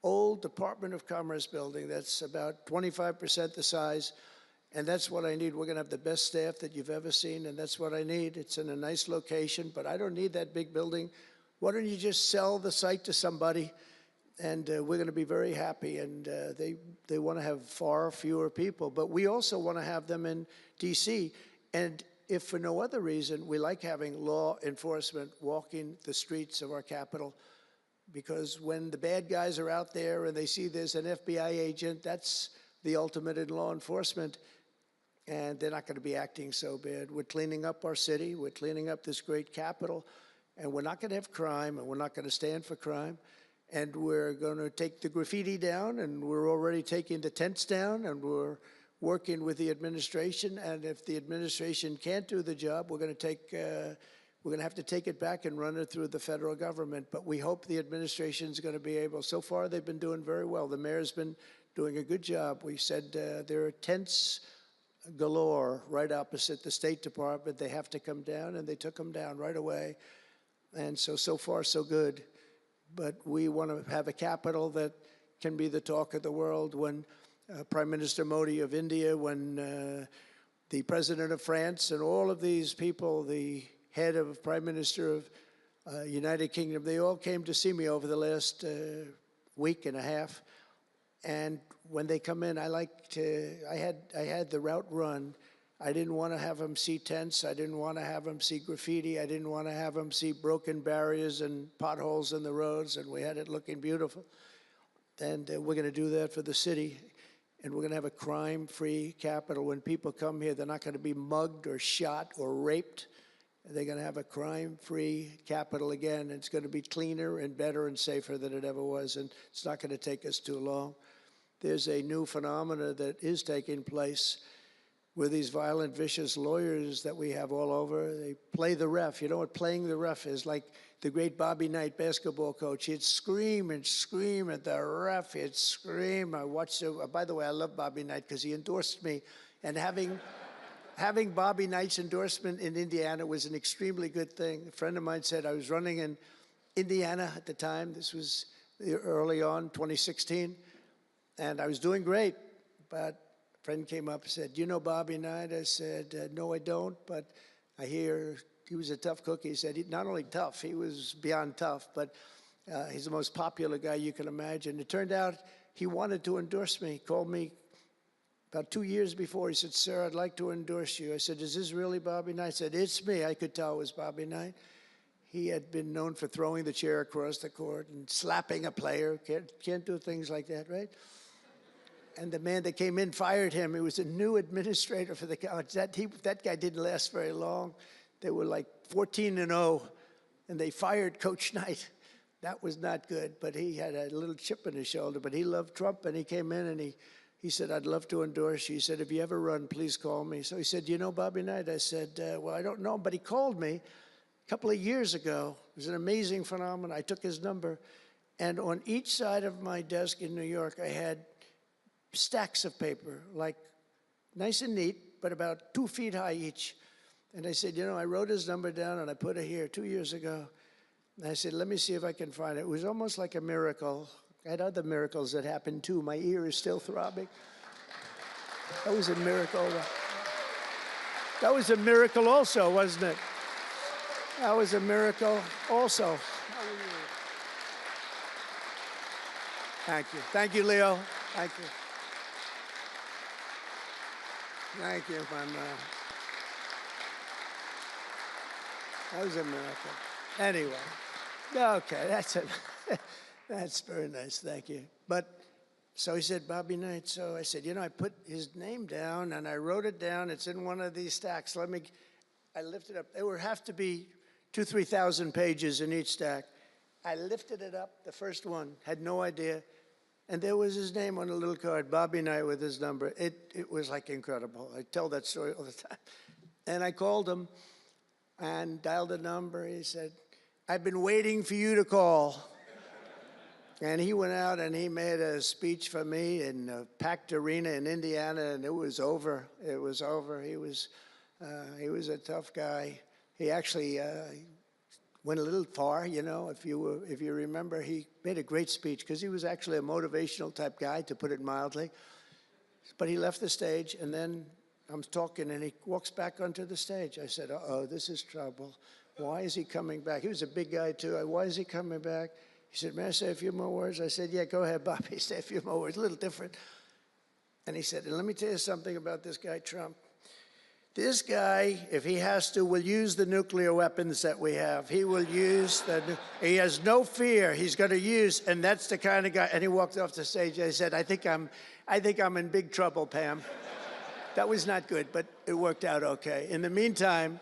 old Department of Commerce building that's about 25% the size, and that's what I need. We're going to have the best staff that you've ever seen, and that's what I need. It's in a nice location, but I don't need that big building. Why don't you just sell the site to somebody, and we're going to be very happy. And they want to have far fewer people, but we also want to have them in D.C., and if for no other reason, we like having law enforcement walking the streets of our capital, because when the bad guys are out there and they see there's an FBI agent, that's the ultimate in law enforcement, and they're not going to be acting so bad. We're cleaning up our city, we're cleaning up this great capital, and we're not going to have crime, and we're not going to stand for crime, and we're going to take the graffiti down, and we're already taking the tents down, and we're working with the administration, and if the administration can't do the job, we're going to have to take it back and run it through the federal government. But we hope the administration is going to be able. So far, they've been doing very well. The mayor's been doing a good job. We said there are tents galore right opposite the State Department. They have to come down, and they took them down right away. And so far, so good. But we want to have a capital that can be the talk of the world. When Prime Minister Modi of India, when the President of France, and all of these people, the head of Prime Minister of United Kingdom, they all came to see me over the last week and a half. And when they come in, I had the route run. I didn't want to have them see tents. I didn't want to have them see graffiti. I didn't want to have them see broken barriers and potholes in the roads, and we had it looking beautiful. And we're going to do that for the city, and we're going to have a crime-free capital. When people come here, they're not going to be mugged or shot or raped. They're going to have a crime-free capital again. It's going to be cleaner and better and safer than it ever was, and it's not going to take us too long. There's a new phenomena that is taking place where these violent, vicious lawyers that we have all over, they play the ref. You know what playing the ref is? Like the great Bobby Knight basketball coach. He'd scream and scream at the ref. He'd scream. I watched it. By the way, I love Bobby Knight because he endorsed me. And having Bobby Knight's endorsement in Indiana was an extremely good thing. A friend of mine said I was running in Indiana at the time. This was early on, 2016. And I was doing great, but a friend came up and said, "You know Bobby Knight?" I said, "No, I don't, but I hear he was a tough cookie." He said, not only tough, he was beyond tough, but he's the most popular guy you can imagine. It turned out he wanted to endorse me. He called me about 2 years before. He said, "Sir, I'd like to endorse you." I said, "Is this really Bobby Knight?" I said, "It's me." I could tell it was Bobby Knight. He had been known for throwing the chair across the court and slapping a player. Can't do things like that, right? And the man that came in fired him. He was a new administrator for the college. That guy didn't last very long. They were like 14-0, and they fired Coach Knight. That was not good, but he had a little chip in his shoulder. But he loved Trump, and he came in, and he said, "I'd love to endorse you." He said, "If you ever run, please call me." So he said, "You know Bobby Knight?" I said, "Well, I don't know him," but he called me a couple of years ago. It was an amazing phenomenon. I took his number, and on each side of my desk in New York, I had stacks of paper, like nice and neat, but about 2 feet high each. And I said, I wrote his number down and I put it here 2 years ago. And I said, let me see if I can find it. It was almost like a miracle. I had other miracles that happened too. My ear is still throbbing. That was a miracle. That was a miracle also, wasn't it? That was a miracle also. Thank you. Thank you, Leo. Thank you. Thank you, my man. That was a miracle. Anyway, okay, that's it. That's very nice, thank you. But, so he said, Bobby Knight. So I said, I put his name down and I wrote it down. It's in one of these stacks. I lifted up. There would have to be 2,000 to 3,000 pages in each stack. I lifted it up, the first one, had no idea. And there was his name on a little card, Bobby Knight with his number. It was like incredible. I tell that story all the time. And I called him and dialed the number. He said, "I've been waiting for you to call." And he went out and he made a speech for me in a packed arena in Indiana, and it was over. It was over. He was a tough guy. He actually went a little far, if you remember. He made a great speech because he was actually a motivational type guy, to put it mildly. But he left the stage, and then I'm talking, and he walks back onto the stage. I said, uh-oh, this is trouble. Why is he coming back? He was a big guy, too. Why is he coming back? He said, "May I say a few more words?" I said, "Yeah, go ahead, Bobby, say a few more words." A little different. And he said, "And let me tell you something about this guy, Trump. This guy, if he has to, will use the nuclear weapons that we have. He will use he has no fear. He's going to use, and that's the kind of guy. And he walked off the stage. I said, I think I'm in big trouble, Pam. That was not good, but it worked out okay. In the meantime,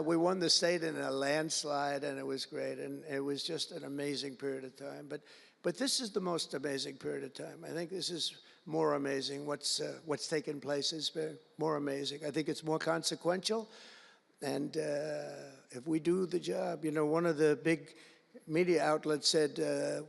we won the state in a landslide, and it was great, and it was just an amazing period of time. But this is the most amazing period of time. I think this is more amazing. What's taken place is more amazing. I think it's more consequential, and if we do the job, you know, one of the big media outlets said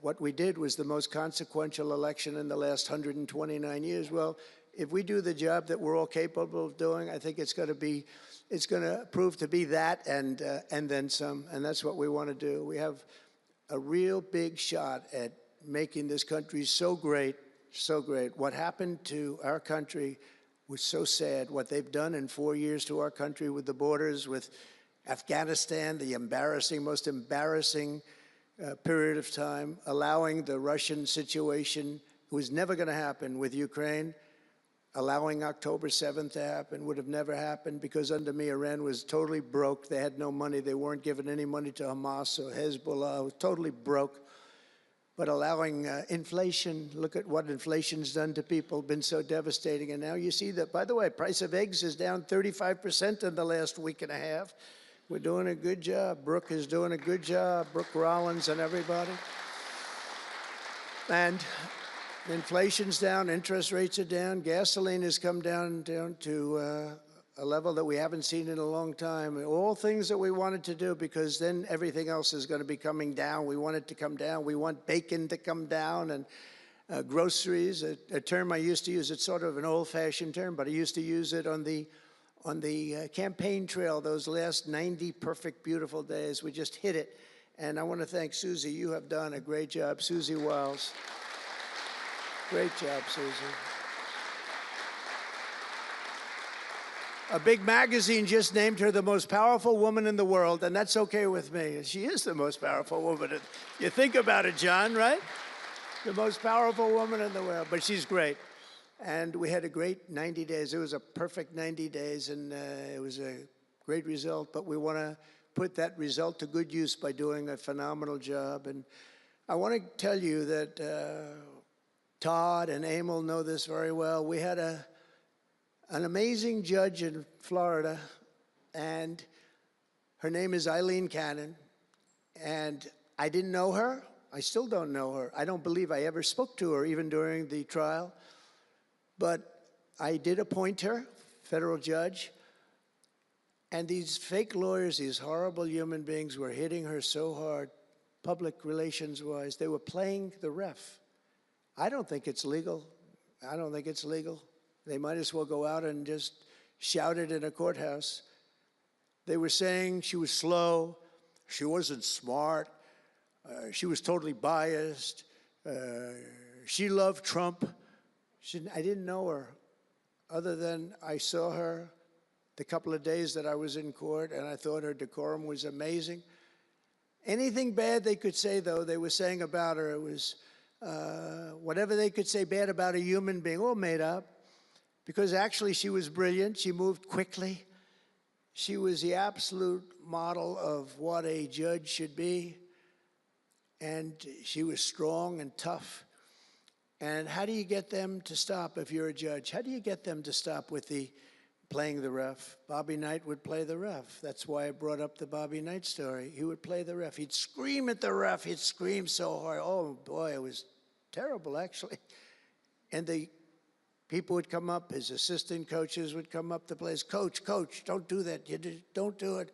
what we did was the most consequential election in the last 129 years. Well, if we do the job that we're all capable of doing, I think it's going to prove to be that and then some, and that's what we want to do. We have a real big shot at making this country so great, so great. What happened to our country was so sad. What they've done in 4 years to our country with the borders, with Afghanistan, the most embarrassing period of time, allowing the Russian situation, was never going to happen, with Ukraine. Allowing October 7th to happen would have never happened, because under me, Iran was totally broke. They had no money. They weren't giving any money to Hamas or Hezbollah. It was totally broke. But allowing inflation, look at what inflation's done to people, been so devastating. And now you see that, by the way, price of eggs is down 35% in the last week and a half. We're doing a good job. Brooke is doing a good job. Brooke Rollins and everybody. And inflation's down, interest rates are down, gasoline has come down to a level that we haven't seen in a long time. All things that we wanted to do, because then everything else is going to be coming down. We want it to come down. We want bacon to come down, and groceries, a term I used to use. It's sort of an old-fashioned term, but I used to use it on the campaign trail, those last 90 perfect, beautiful days. We just hit it. And I want to thank Susie. You have done a great job, Susie Wiles. Great job, Susie. A big magazine just named her the most powerful woman in the world, and that's okay with me. She is the most powerful woman. You think about it, John, right? The most powerful woman in the world, but she's great. And we had a great 90 days. It was a perfect 90 days, and it was a great result, but we want to put that result to good use by doing a phenomenal job. And I want to tell you that Todd and Emil know this very well. We had an amazing judge in Florida, and her name is Eileen Cannon, and I didn't know her. I still don't know her. I don't believe I ever spoke to her, even during the trial, but I did appoint her, federal judge, and these fake lawyers, these horrible human beings, were hitting her so hard, public relations-wise. They were playing the ref. I don't think it's legal. I don't think it's legal. They might as well go out and just shout it in a courthouse. They were saying she was slow, she wasn't smart, she was totally biased, she loved Trump. I didn't know her, other than I saw her the couple of days that I was in court, and I thought her decorum was amazing. Anything bad they could say, though, they were saying about her, it was whatever they could say bad about a human being, all made up, because actually she was brilliant. She moved quickly. She was the absolute model of what a judge should be, and she was strong and tough. And how do you get them to stop if you're a judge? How do you get them to stop with the playing the ref? Bobby Knight would play the ref. That's why I brought up the Bobby Knight story. He would play the ref. He'd scream at the ref. He'd scream so hard. Oh, boy, it was terrible, actually. And the people would come up, his assistant coaches would come up to play. Coach, don't do that. Don't do it.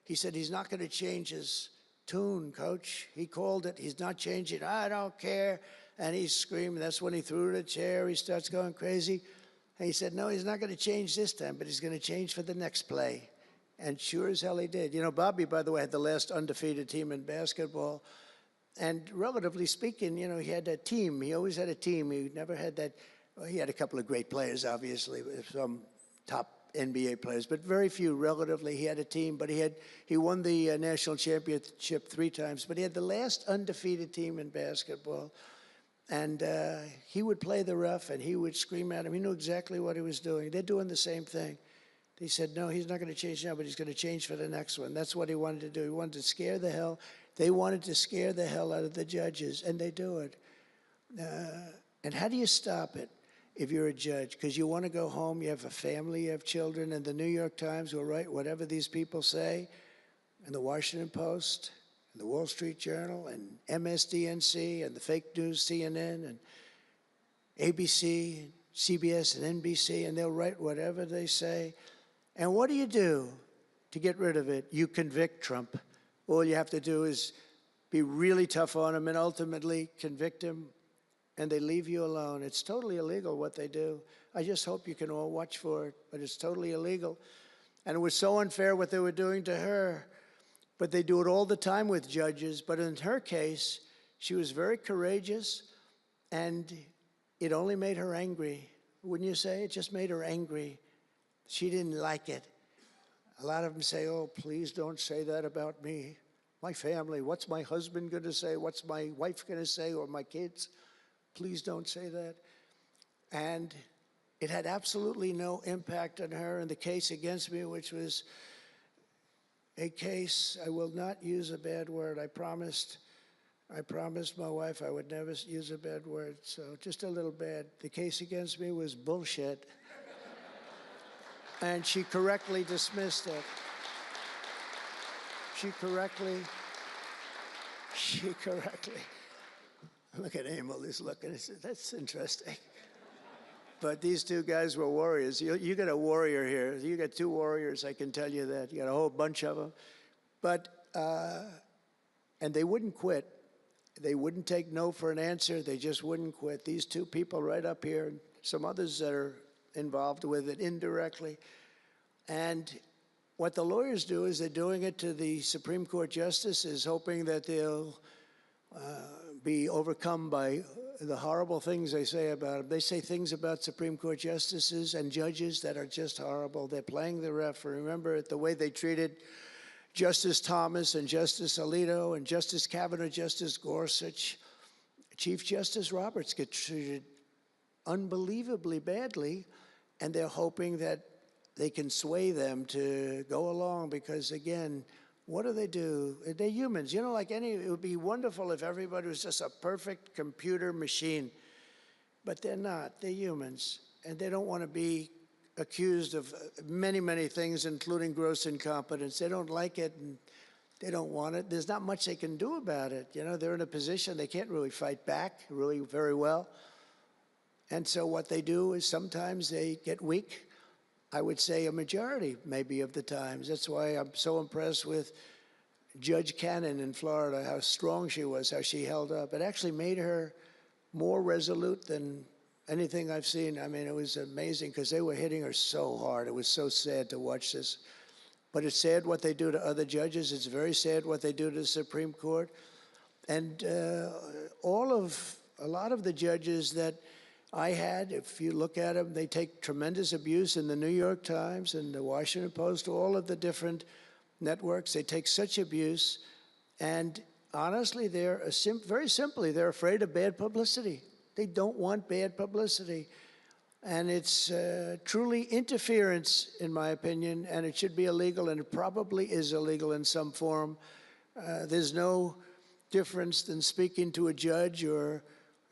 He said he's not going to change his tune, Coach. He called it. He's not changing. I don't care. And he's screaming. That's when he threw the chair. He starts going crazy. And he said, no, he's not going to change this time, but he's going to change for the next play. And sure as hell he did. You know, Bobby, by the way, had the last undefeated team in basketball. And relatively speaking, you know, he had a team. He always had a team. He never had that. Well, he had a couple of great players, obviously, some top NBA players, but very few relatively. He had a team, but he won the national championship 3 times. But he had the last undefeated team in basketball. And he would play the ref, and he would scream at him. He knew exactly what he was doing. They're doing the same thing. They said, no, he's not going to change now, but he's going to change for the next one. That's what he wanted to do. He wanted to scare the hell. They wanted to scare the hell out of the judges, and they do it. And how do you stop it if you're a judge? Because you want to go home, you have a family, you have children, and the New York Times will write whatever these people say, and the Washington Post, and the Wall Street Journal, and MSDNC, and the fake news CNN, and ABC, and CBS, and NBC, and they'll write whatever they say. And what do you do to get rid of it? You convict Trump. All you have to do is be really tough on him and ultimately convict him, and they leave you alone. It's totally illegal what they do. I just hope you can all watch for it, but it's totally illegal. And it was so unfair what they were doing to her. But they do it all the time with judges. But in her case, she was very courageous, and it only made her angry. Wouldn't you say? It just made her angry. She didn't like it. A lot of them say, oh, please don't say that about me. My family, what's my husband going to say? What's my wife going to say, or my kids? Please don't say that. And it had absolutely no impact on her. And the case against me, which was a case, I will not use a bad word. I promised my wife I would never use a bad word, so just a little bad. The case against me was bullshit. And she correctly dismissed it. She correctly, look at Emil, he's looking, he said, that's interesting. But these two guys were warriors. You got a warrior here. You got two warriors, I can tell you that. You got a whole bunch of them. But, and they wouldn't quit. They wouldn't take no for an answer. They just wouldn't quit. These two people right up here, and some others that are involved with it indirectly. And what the lawyers do is they're doing it to the Supreme Court justices, hoping that they'll be overcome by the horrible things they say about them. They say things about Supreme Court justices and judges that are just horrible. They're playing the ref. Remember the way they treated Justice Thomas and Justice Alito and Justice Kavanaugh, Justice Gorsuch. Chief Justice Roberts get treated unbelievably badly, and they're hoping that they can sway them to go along because, again, what do? They're humans. You know, like it would be wonderful if everybody was just a perfect computer machine, but they're not. They're humans, and they don't want to be accused of many, many things, including gross incompetence. They don't like it, and they don't want it. There's not much they can do about it. You know, they're in a position they can't really fight back really very well. And so what they do is sometimes they get weak. I would say a majority, maybe, of the times. That's why I'm so impressed with Judge Cannon in Florida, how strong she was, how she held up. It actually made her more resolute than anything I've seen. I mean, it was amazing because they were hitting her so hard. It was so sad to watch this. But it's sad what they do to other judges. It's very sad what they do to the Supreme Court. And a lot of the judges that I had, if you look at them, they take tremendous abuse in the New York Times and the Washington Post, all of the different networks. They take such abuse. And honestly, very simply, they're afraid of bad publicity. They don't want bad publicity. And it's truly interference, in my opinion, and it should be illegal, and it probably is illegal in some form. There's no difference than speaking to a judge or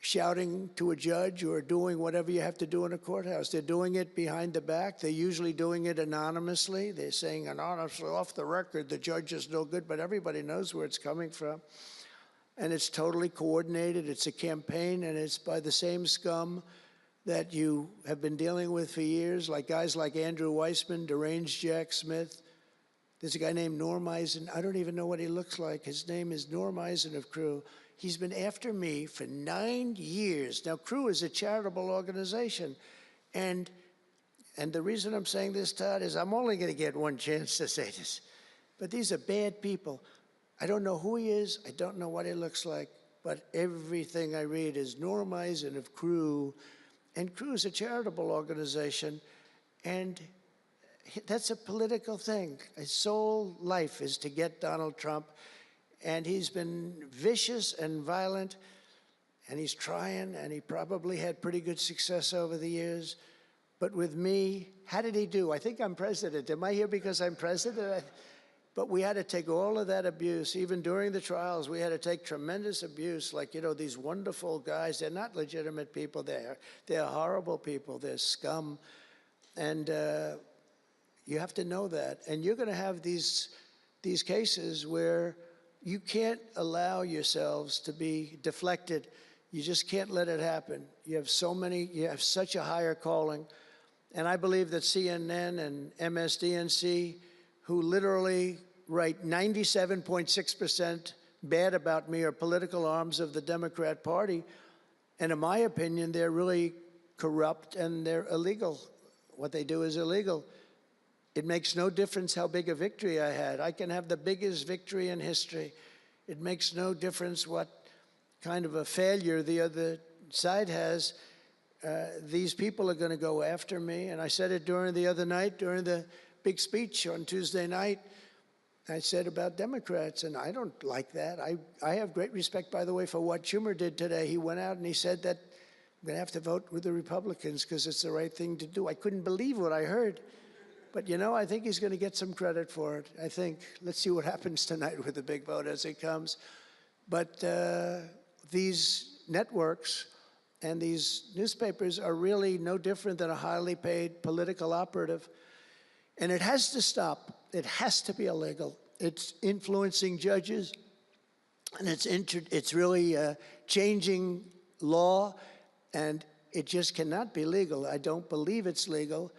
shouting to a judge or doing whatever you have to do in a courthouse. They're doing it behind the back. They're usually doing it anonymously. They're saying anonymously, off the record, the judge is no good, but everybody knows where it's coming from. And it's totally coordinated. It's a campaign, and it's by the same scum that you have been dealing with for years, like guys like Andrew Weissman, deranged Jack Smith. There's a guy named Norm Eisen. I don't even know what he looks like. His name is Norm Eisen of Crew. He's been after me for 9 years. Now, Crew is a charitable organization. And the reason I'm saying this, Todd, is I'm only going to get one chance to say this. But these are bad people. I don't know who he is. I don't know what he looks like. But everything I read is Norm Eisen of Crew. And Crew is a charitable organization. And that's a political thing. His sole life is to get Donald Trump. And he's been vicious and violent. and he's trying, and he probably had pretty good success over the years. But with me, how did he do? I think I'm president. Am I here because I'm president? But we had to take all of that abuse. Even during the trials, we had to take tremendous abuse. Like, you know, these wonderful guys, they're not legitimate people. They're horrible people. They're scum. And you have to know that. And you're going to have these cases where you can't allow yourselves to be deflected. You just can't let it happen. You have such a higher calling. And I believe that CNN and MSDNC, who literally write 97.6% bad about me, are political arms of the Democrat Party. And in my opinion, they're really corrupt and they're illegal. What they do is illegal. It makes no difference how big a victory I had. I can have the biggest victory in history. It makes no difference what kind of a failure the other side has. These people are going to go after me. And I said it during the other night, during the big speech on Tuesday night. I said about Democrats, and I don't like that. I have great respect, by the way, for what Schumer did today. He went out and he said that I'm going to have to vote with the Republicans because it's the right thing to do. I couldn't believe what I heard. But, you know, I think he's going to get some credit for it. I think, let's see what happens tonight with the big vote as it comes. But these networks and these newspapers are really no different than a highly paid political operative. And it has to stop. It has to be illegal. It's influencing judges, and it's really changing law, and it just cannot be legal. I don't believe it's legal.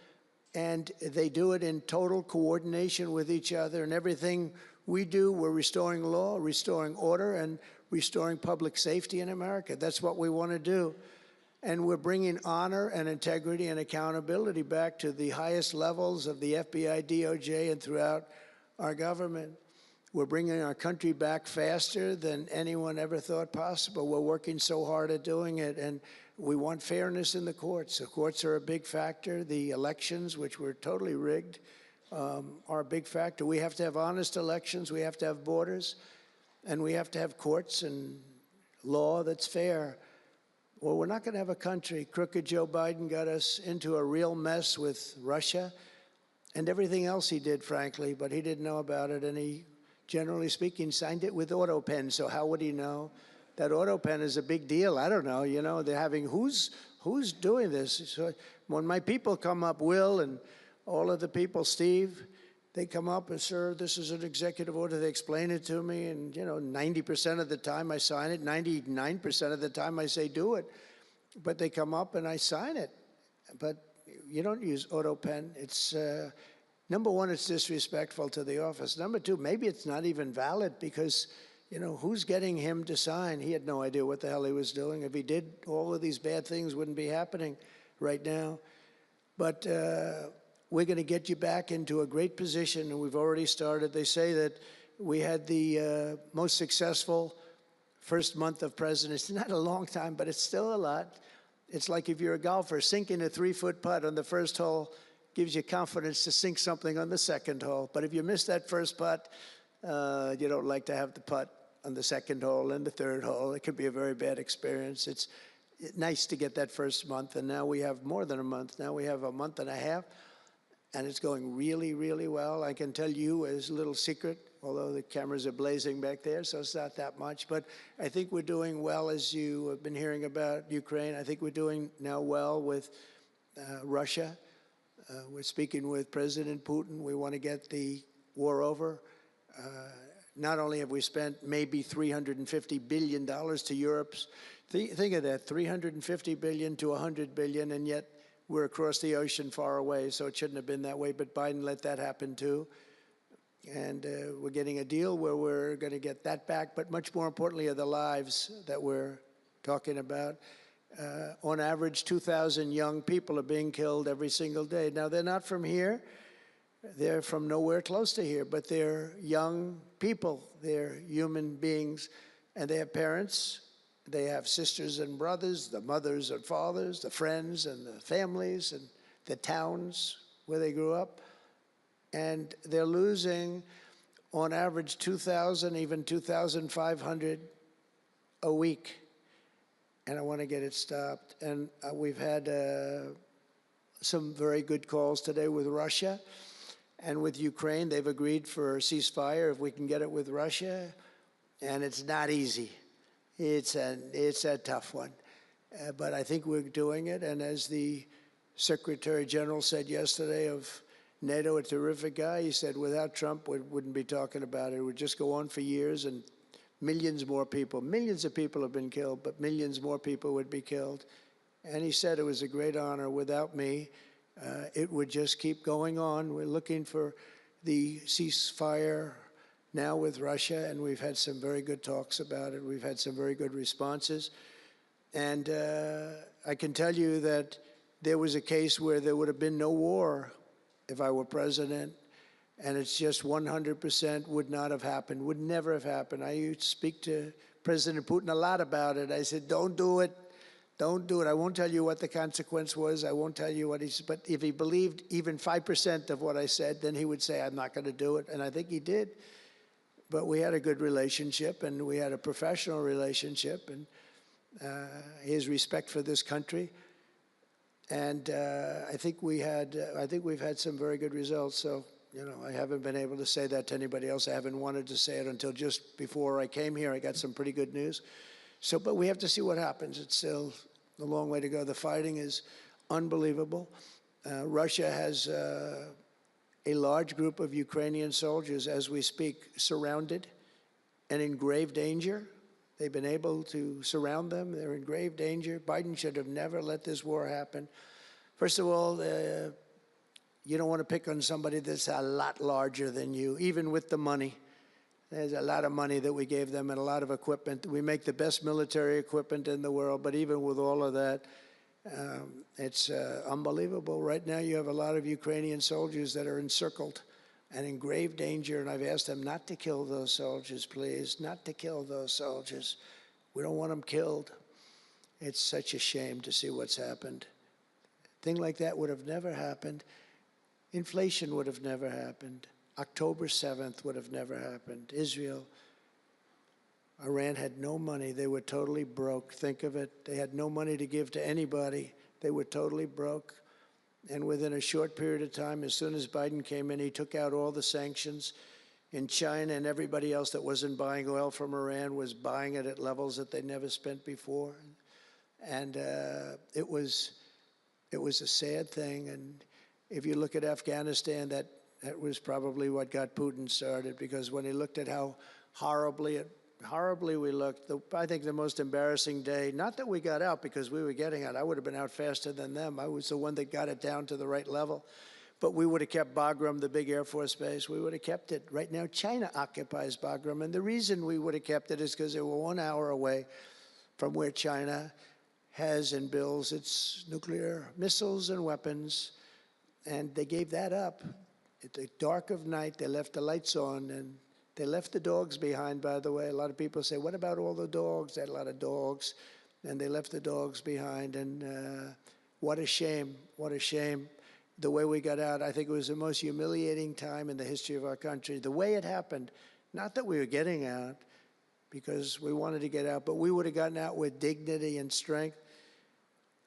And they do it in total coordination with each other, and everything we do, we're restoring law, restoring order, and restoring public safety in America. That's what we want to do. And we're bringing honor and integrity and accountability back to the highest levels of the FBI, DOJ, and throughout our government. We're bringing our country back faster than anyone ever thought possible. We're working so hard at doing it, and we want fairness in the courts. The courts are a big factor. The elections, which were totally rigged, are a big factor. We have to have honest elections. We have to have borders, and we have to have courts and law that's fair. Well, we're not going to have a country. Crooked Joe Biden got us into a real mess with Russia and everything else he did, frankly, but he didn't know about it, and he, generally speaking, signed it with auto pen, so how would he know? That auto pen is a big deal. I don't know, you know, they're having, who's doing this? So when my people come up, Will and all of the people, Steve, they come up and, sir, this is an executive order. They explain it to me, and, you know, 90% of the time I sign it, 99% of the time I say do it. But they come up and I sign it. But you don't use auto pen. It's, number one, it's disrespectful to the office. Number two, maybe it's not even valid because, you know, who's getting him to sign? He had no idea what the hell he was doing. If he did, all of these bad things wouldn't be happening right now. But we're going to get you back into a great position, and we've already started. They say that we had the most successful first month of presidency. Not a long time, but it's still a lot. It's like if you're a golfer, sinking a 3-foot putt on the first hole gives you confidence to sink something on the second hole. But if you miss that first putt, you don't like to have the putt on the second hole and the third hole. It could be a very bad experience. It's nice to get that first month, and now we have more than a month. Now we have a month and a half. And it's going really, really well. I can tell you as a little secret, although the cameras are blazing back there, so it's not that much. But I think we're doing well, as you have been hearing about Ukraine. I think we're doing now well with Russia. We're speaking with President Putin. We want to get the war over. Not only have we spent maybe $350 billion to Europe's, think of that, $350 billion to $100 billion, and yet we're across the ocean far away, so it shouldn't have been that way, but Biden let that happen too. And we're getting a deal where we're going to get that back, but much more importantly are the lives that we're talking about. On average, 2,000 young people are being killed every single day. Now, they're not from here. They're from nowhere close to here, but they're young people. They're human beings, and they have parents. They have sisters and brothers, the mothers and fathers, the friends and the families and the towns where they grew up. And they're losing, on average, 2,000, even 2,500 a week. and I want to get it stopped. And we've had some very good calls today with Russia and with Ukraine. They've agreed for a ceasefire if we can get it with Russia, and it's not easy. It's a tough one, but I think we're doing it. And as the Secretary General said yesterday of NATO, a terrific guy, he said without Trump we wouldn't be talking about it. It would just go on for years, and millions of people have been killed, but millions more people would be killed. And he said it was a great honor. Without me, it would just keep going on. We're looking for the ceasefire now with Russia, and we've had some very good talks about it. We've had some very good responses. And I can tell you that there was a case where there would have been no war if I were president, and it's just 100% would not have happened, would never have happened. I used to speak to President Putin a lot about it. I said, don't do it. Don't do it. I won't tell you what the consequence was. I won't tell you what he's, but if he believed even 5% of what I said, then he would say, I'm not going to do it. And I think he did. But we had a good relationship, and we had a professional relationship, and his respect for this country. And I think we've had some very good results. So, I haven't been able to say that to anybody else. I haven't wanted to say it until just before I came here. I got some pretty good news. So, but we have to see what happens. It's still a long way to go. The fighting is unbelievable. Russia has a large group of Ukrainian soldiers, as we speak, surrounded and in grave danger. They've been able to surround them. They're in grave danger. Biden should have never let this war happen. First of all, you don't want to pick on somebody that's a lot larger than you, even with the money. There's a lot of money that we gave them and a lot of equipment. We make the best military equipment in the world, but even with all of that, it's unbelievable. Right now, you have a lot of Ukrainian soldiers that are encircled and in grave danger, and I've asked them not to kill those soldiers, please, not to kill those soldiers. We don't want them killed. It's such a shame to see what's happened. A thing like that would have never happened. Inflation would have never happened. October 7th would have never happened. Israel, Iran had no money. They were totally broke. Think of it. They had no money to give to anybody. They were totally broke. And within a short period of time, as soon as Biden came in, he took out all the sanctions. In China and everybody else that wasn't buying oil from Iran was buying it at levels that they never spent before. And it was a sad thing. And if you look at Afghanistan, that was probably what got Putin started, because when he looked at how horribly we looked, I think the most embarrassing day, not that we got out because we were getting out. I would have been out faster than them. I was the one that got it down to the right level. But we would have kept Bagram, the big Air Force base. We would have kept it. Right now, China occupies Bagram. And the reason we would have kept it is because they were 1 hour away from where China has and builds its nuclear missiles and weapons. And they gave that up. At the dark of night, they left the lights on, and they left the dogs behind, by the way. A lot of people say, what about all the dogs? They had a lot of dogs, and they left the dogs behind. And what a shame, what a shame. The way we got out, I think it was the most humiliating time in the history of our country. The way it happened, not that we were getting out, because we wanted to get out, but we would have gotten out with dignity and strength.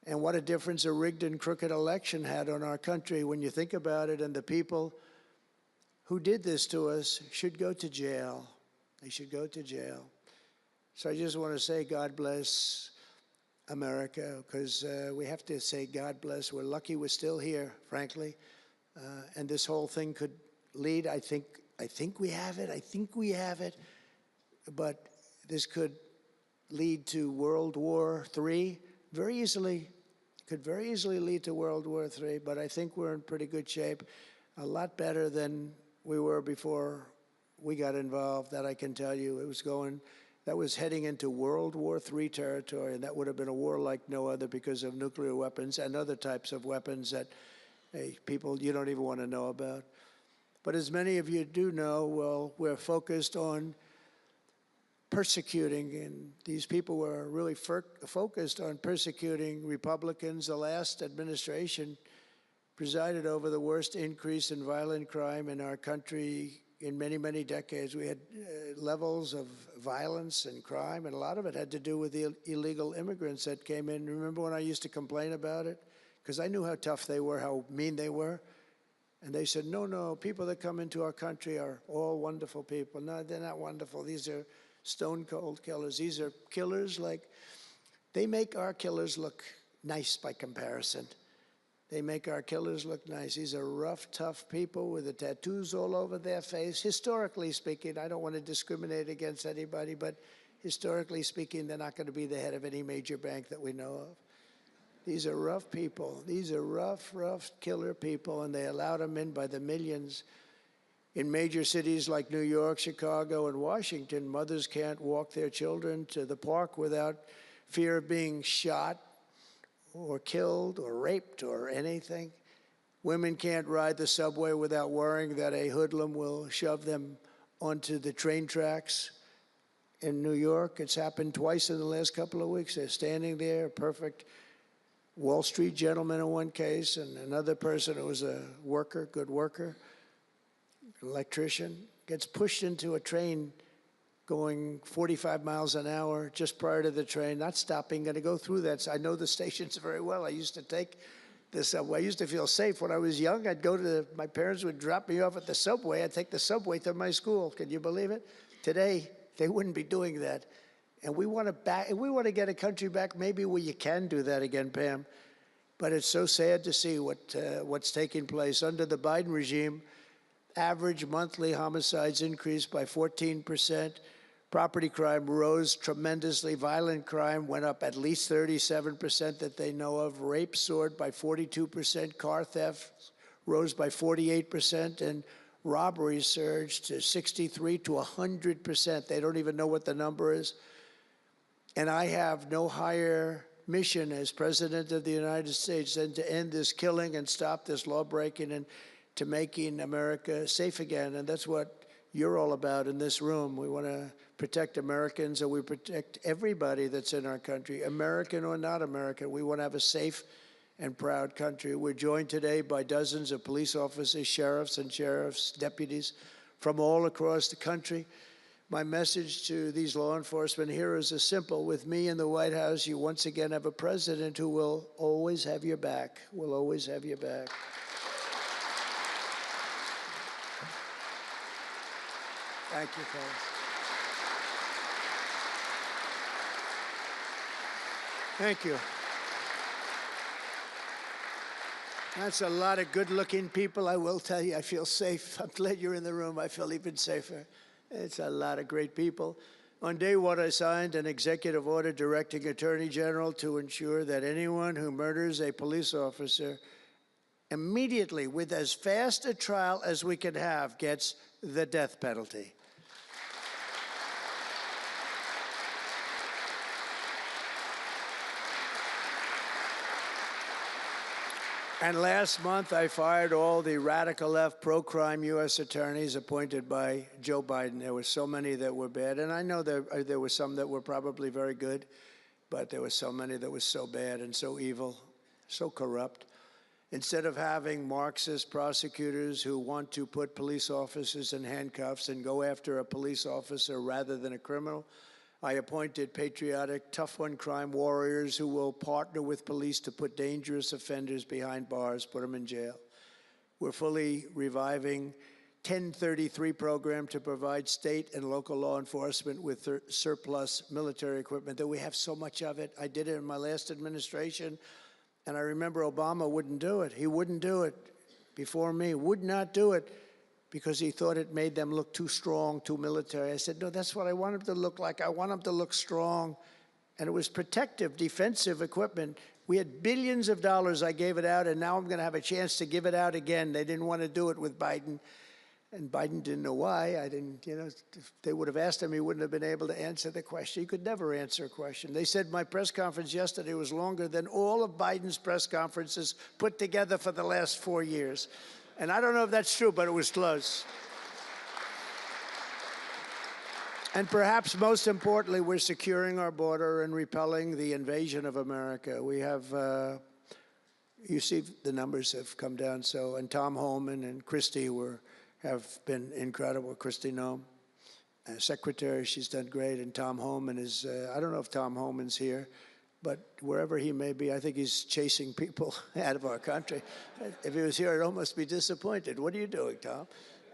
And what a difference a rigged and crooked election had on our country when you think about it. And the people who did this to us should go to jail. They should go to jail. So I just want to say God bless America, because we have to say God bless. We're lucky we're still here, frankly. And this whole thing could lead, I think we have it. I think we have it. But this could lead to World War III very easily. Could very easily lead to World War III, but I think we're in pretty good shape. A lot better than we were before we got involved, that I can tell you. That was heading into World War III territory, and that would have been a war like no other because of nuclear weapons and other types of weapons that people you don't even want to know about. But as many of you do know, well, we're focused on persecuting, and these people were really focused on persecuting Republicans. The last administration presided over the worst increase in violent crime in our country in many, many decades. We had levels of violence and crime, and a lot of it had to do with the illegal immigrants that came in. Remember when I used to complain about it? Because I knew how tough they were, how mean they were. And they said, no, no, people that come into our country are all wonderful people. No, they're not wonderful. These are stone cold killers. These are killers they make our killers look nice by comparison. They make our killers look nice. These are rough, tough people with the tattoos all over their face. Historically speaking, I don't want to discriminate against anybody, but historically speaking, they're not going to be the head of any major bank that we know of. These are rough people. These are rough, rough killer people, and they allowed them in by the millions. In major cities like New York, Chicago, and Washington, mothers can't walk their children to the park without fear of being shot or killed or raped or anything. Women can't ride the subway without worrying that a hoodlum will shove them onto the train tracks. In New York, it's happened twice in the last couple of weeks. They're standing there, a perfect Wall Street gentleman in one case, and another person who was a worker, good worker, electrician, gets pushed into a train going 45 miles an hour just prior to the train, not stopping, going to go through that. So I know the stations very well. I used to take the subway. I used to feel safe. When I was young, I'd go to my parents would drop me off at the subway. I'd take the subway to my school. Can you believe it? Today, they wouldn't be doing that. And we want to get a country back maybe where you can do that again, Pam. But it's so sad to see what's taking place. Under the Biden regime, average monthly homicides increased by 14%. Property crime rose tremendously. Violent crime went up at least 37% that they know of. Rape soared by 42%. Car theft rose by 48%. And robberies surged to 63 to 100%. They don't even know what the number is. And I have no higher mission as President of the United States than to end this killing and stop this law-breaking and to making America safe again. And that's what you're all about in this room. We want to protect Americans, and we protect everybody that's in our country, American or not American. We want to have a safe and proud country. We're joined today by dozens of police officers, sheriffs and sheriff's deputies from all across the country. My message to these law enforcement heroes is simple. With me in the White House, you once again have a president who will always have your back, will always have your back. Thank you, fellas. Thank you. That's a lot of good-looking people. I will tell you, I feel safe. I'm glad you're in the room. I feel even safer. It's a lot of great people. On day one, I signed an executive order directing Attorney General to ensure that anyone who murders a police officer immediately, with as fast a trial as we can have, gets the death penalty. And last month, I fired all the radical left pro-crime U.S. attorneys appointed by Joe Biden. There were so many that were bad. And I know there were some that were probably very good, but there were so many that were so bad and so evil, so corrupt. Instead of having Marxist prosecutors who want to put police officers in handcuffs and go after a police officer rather than a criminal, I appointed patriotic, tough-on-crime warriors who will partner with police to put dangerous offenders behind bars, put them in jail. We're fully reviving 1033 program to provide state and local law enforcement with surplus military equipment that we have so much of it. I did it in my last administration, and I remember Obama wouldn't do it. He wouldn't do it before me, would not do it, because he thought it made them look too strong, too military. I said, no, that's what I want them to look like. I want them to look strong. And it was protective, defensive equipment. We had billions of dollars. I gave it out, and now I'm going to have a chance to give it out again. They didn't want to do it with Biden, and Biden didn't know why. If they would have asked him, he wouldn't have been able to answer the question. He could never answer a question. They said my press conference yesterday was longer than all of Biden's press conferences put together for the last 4 years. And I don't know if that's true, but it was close. And perhaps most importantly, we're securing our border and repelling the invasion of America. We have, you see the numbers have come down, and Tom Homan and Christie were have been incredible. Christy Nome, secretary, she's done great. And Tom Homan is, I don't know if Tom Homan's here, but wherever he may be, I think he's chasing people out of our country. If he was here, I'd almost be disappointed. What are you doing, Tom?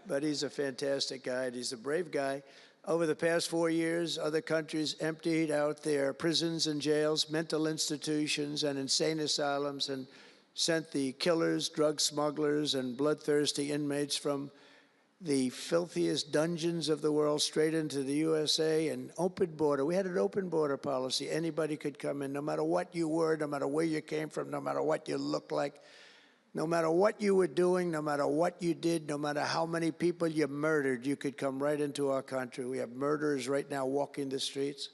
But he's a fantastic guy, and he's a brave guy. Over the past 4 years, other countries emptied out their prisons and jails, mental institutions, and insane asylums, and sent the killers, drug smugglers, and bloodthirsty inmates from the filthiest dungeons of the world straight into the USA. And open border. We had an open border policy. Anybody could come in, no matter what you were, no matter where you came from, no matter what you looked like, no matter what you were doing, no matter what you did, no matter how many people you murdered, you could come right into our country. We have murderers right now walking the streets.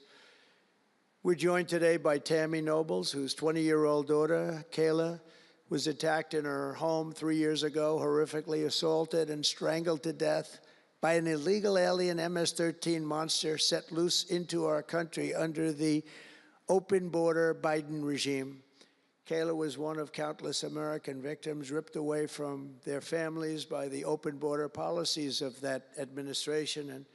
We're joined today by Tammy Nobles, whose 20-year-old daughter, Kayla, was attacked in her home 3 years ago, horrifically assaulted and strangled to death by an illegal alien MS-13 monster set loose into our country under the open border Biden regime. Kayla was one of countless American victims ripped away from their families by the open border policies of that administration. And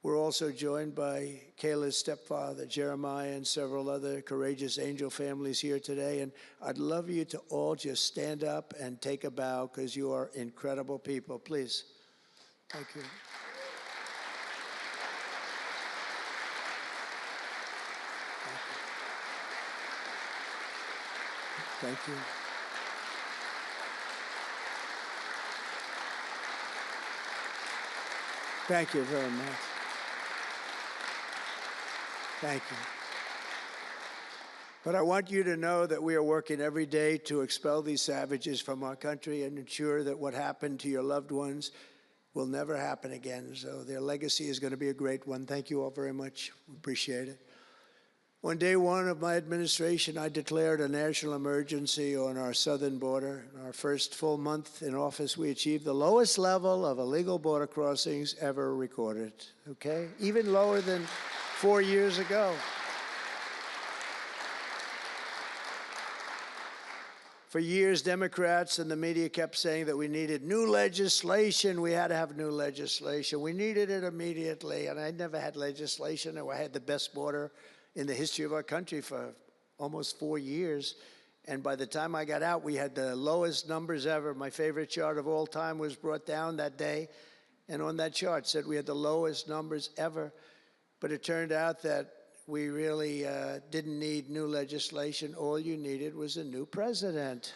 we're also joined by Kayla's stepfather, Jeremiah, and several other courageous angel families here today. And I'd love you to all just stand up and take a bow, because you are incredible people. Please. Thank you. Thank you. Thank you very much. Thank you. But I want you to know that we are working every day to expel these savages from our country and ensure that what happened to your loved ones will never happen again. So their legacy is going to be a great one. Thank you all very much. We appreciate it. On day one of my administration, I declared a national emergency on our southern border. In our first full month in office, we achieved the lowest level of illegal border crossings ever recorded, okay? Even lower than 4 years ago. For years, Democrats and the media kept saying that we needed new legislation. We had to have new legislation. We needed it immediately, and I never had legislation, and I had the best border in the history of our country for almost 4 years. And by the time I got out, we had the lowest numbers ever. My favorite chart of all time was brought down that day. And on that chart said we had the lowest numbers ever. But it turned out that we really didn't need new legislation. All you needed was a new president.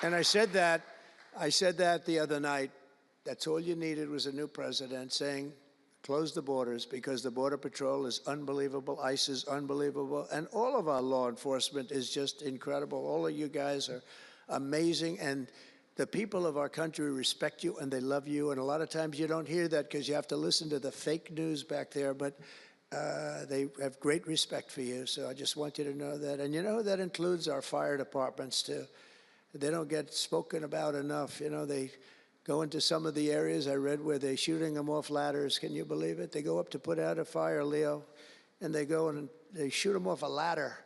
And I said that the other night. That's all you needed was a new president saying, close the borders, because the Border Patrol is unbelievable, ICE is unbelievable, and all of our law enforcement is just incredible. All of you guys are amazing, and the people of our country respect you and they love you, and a lot of times you don't hear that because you have to listen to the fake news back there, but they have great respect for you, so I just want you to know that. And you know, that includes our fire departments too. They don't get spoken about enough. You know, they go into some of the areas I read where they're shooting them off ladders. Can you believe it? They go up to put out a fire, Leo, and they go and they shoot them off a ladder.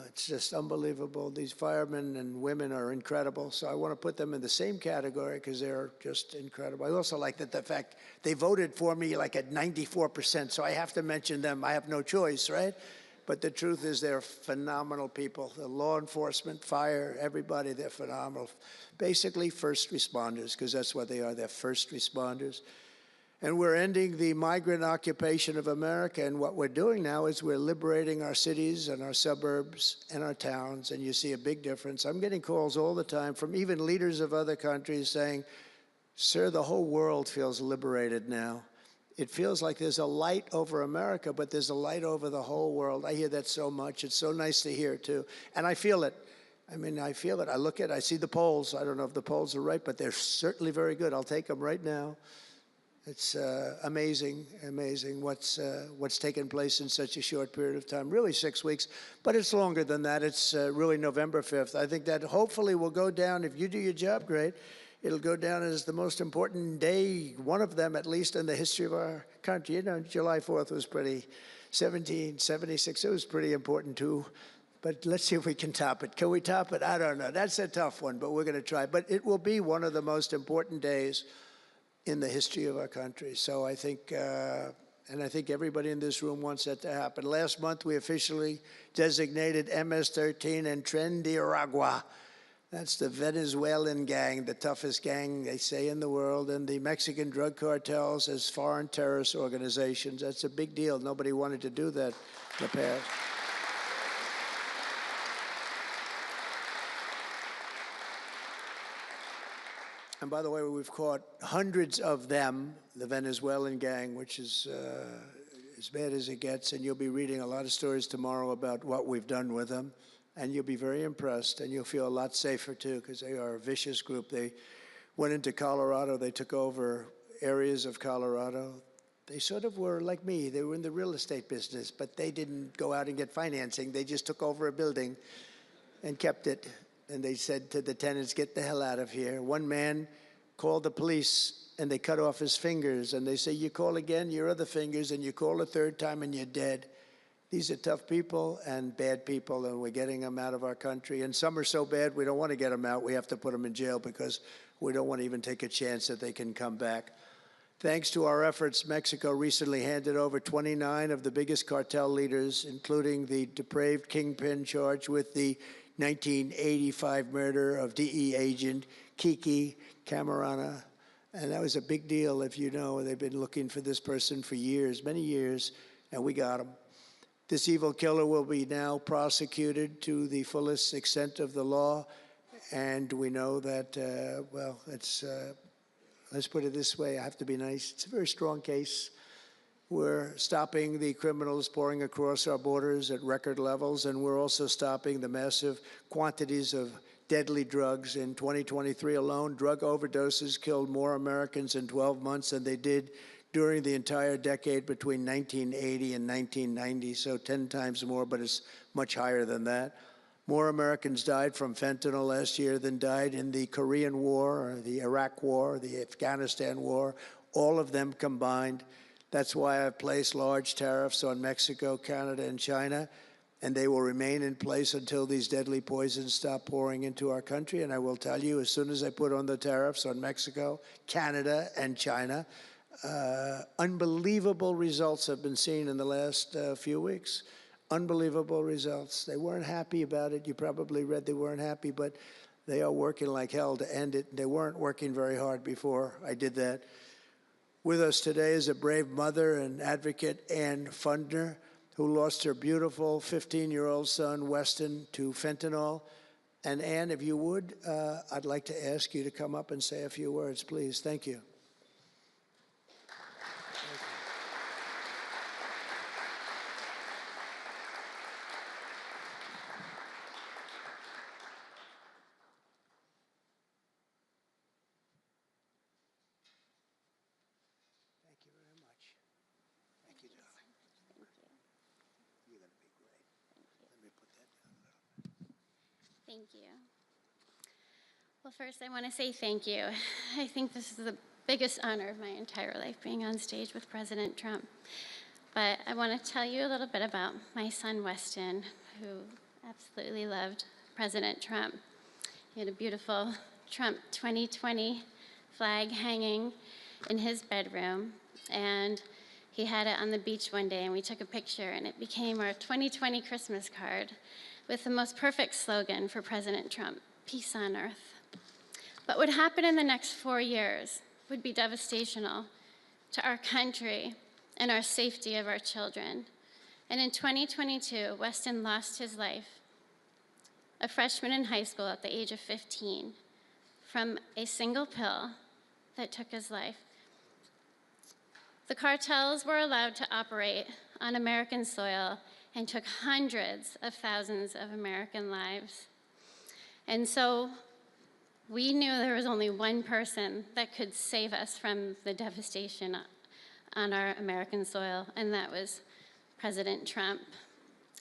It's just unbelievable. These firemen and women are incredible. So I want to put them in the same category because they're just incredible. I also like that the fact they voted for me like at 94%, so I have to mention them. I have no choice, right? But the truth is they're phenomenal people. The law enforcement, fire, everybody, they're phenomenal. Basically first responders, because that's what they are. They're first responders. And we're ending the migrant occupation of America. And what we're doing now is we're liberating our cities and our suburbs and our towns. And you see a big difference. I'm getting calls all the time from even leaders of other countries saying, sir, the whole world feels liberated now. It feels like there's a light over America, but there's a light over the whole world. I hear that so much. It's so nice to hear, too. And I feel it. I mean, I feel it. I look at it. I see the polls. I don't know if the polls are right, but they're certainly very good. I'll take them right now. It's amazing what's taken place in such a short period of time, really 6 weeks, but it's longer than that. It's really November 5th. I think that hopefully will go down, if you do your job great, it'll go down as the most important day, one of them at least in the history of our country. You know, July 4th was pretty, 1776, it was pretty important too. But let's see if we can top it. Can we top it? I don't know. That's a tough one, but we're going to try. But it will be one of the most important days in the history of our country. So I think, and I think everybody in this room wants that to happen. Last month, we officially designated MS-13 and Tren de Aragua. That's the Venezuelan gang, the toughest gang, they say, in the world, and the Mexican drug cartels as foreign terrorist organizations. That's a big deal. Nobody wanted to do that in the past. And by the way, we've caught hundreds of them, the Venezuelan gang, which is as bad as it gets. And you'll be reading a lot of stories tomorrow about what we've done with them. And you'll be very impressed, and you'll feel a lot safer, too, because they are a vicious group. They went into Colorado. They took over areas of Colorado. They sort of were like me. They were in the real estate business, but they didn't go out and get financing. They just took over a building and kept it. And they said to the tenants, get the hell out of here. One man called the police, and they cut off his fingers. And they say, you call again, your other fingers, and you call a third time, and you're dead. These are tough people and bad people, and we're getting them out of our country. And some are so bad, we don't want to get them out. We have to put them in jail because we don't want to even take a chance that they can come back. Thanks to our efforts, Mexico recently handed over 29 of the biggest cartel leaders, including the depraved kingpin charged with the 1985 murder of DE agent Kiki Camarena. And that was a big deal, if you know. They've been looking for this person for years, many years, and we got him. This evil killer will be now prosecuted to the fullest extent of the law, and we know that, well, let's put it this way, I have to be nice, it's a very strong case. We're stopping the criminals pouring across our borders at record levels, and we're also stopping the massive quantities of deadly drugs. In 2023 alone, drug overdoses killed more Americans in 12 months than they did during the entire decade between 1980 and 1990, so 10 times more, but it's much higher than that. More Americans died from fentanyl last year than died in the Korean War, or the Iraq War, or the Afghanistan War, all of them combined. That's why I've placed large tariffs on Mexico, Canada, and China, and they will remain in place until these deadly poisons stop pouring into our country. And I will tell you, as soon as I put on the tariffs on Mexico, Canada, and China, unbelievable results have been seen in the last few weeks. Unbelievable results. They weren't happy about it. You probably read they weren't happy, but they are working like hell to end it. They weren't working very hard before I did that. With us today is a brave mother and advocate, Ann Fundner, who lost her beautiful 15-year-old son, Weston, to fentanyl. And Ann, if you would, I'd like to ask you to come up and say a few words, please. Thank you. Thank you. Well, first I want to say thank you. I think this is the biggest honor of my entire life, being on stage with President Trump. But I want to tell you a little bit about my son, Weston, who absolutely loved President Trump. He had a beautiful Trump 2020 flag hanging in his bedroom, and he had it on the beach one day, and we took a picture, and it became our 2020 Christmas card with the most perfect slogan for President Trump, peace on earth. What would happen in the next 4 years would be devastational to our country and our safety of our children. And in 2022, Weston lost his life, a freshman in high school at the age of 15, from a single pill that took his life. The cartels were allowed to operate on American soil and took hundreds of thousands of American lives. And so we knew there was only one person that could save us from the devastation on our American soil, and that was President Trump.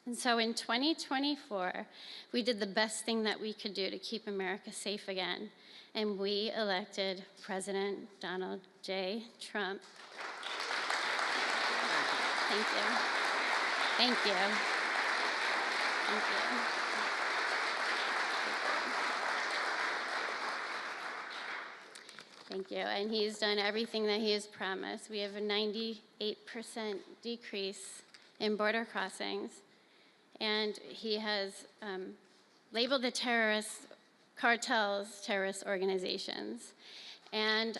And so in 2024, we did the best thing that we could do to keep America safe again, and we elected President Donald J. Trump. Thank you. Thank you. Thank you. Thank you. And he's done everything that he has promised. We have a 98% decrease in border crossings. And he has labeled the terrorist cartels terrorist organizations. And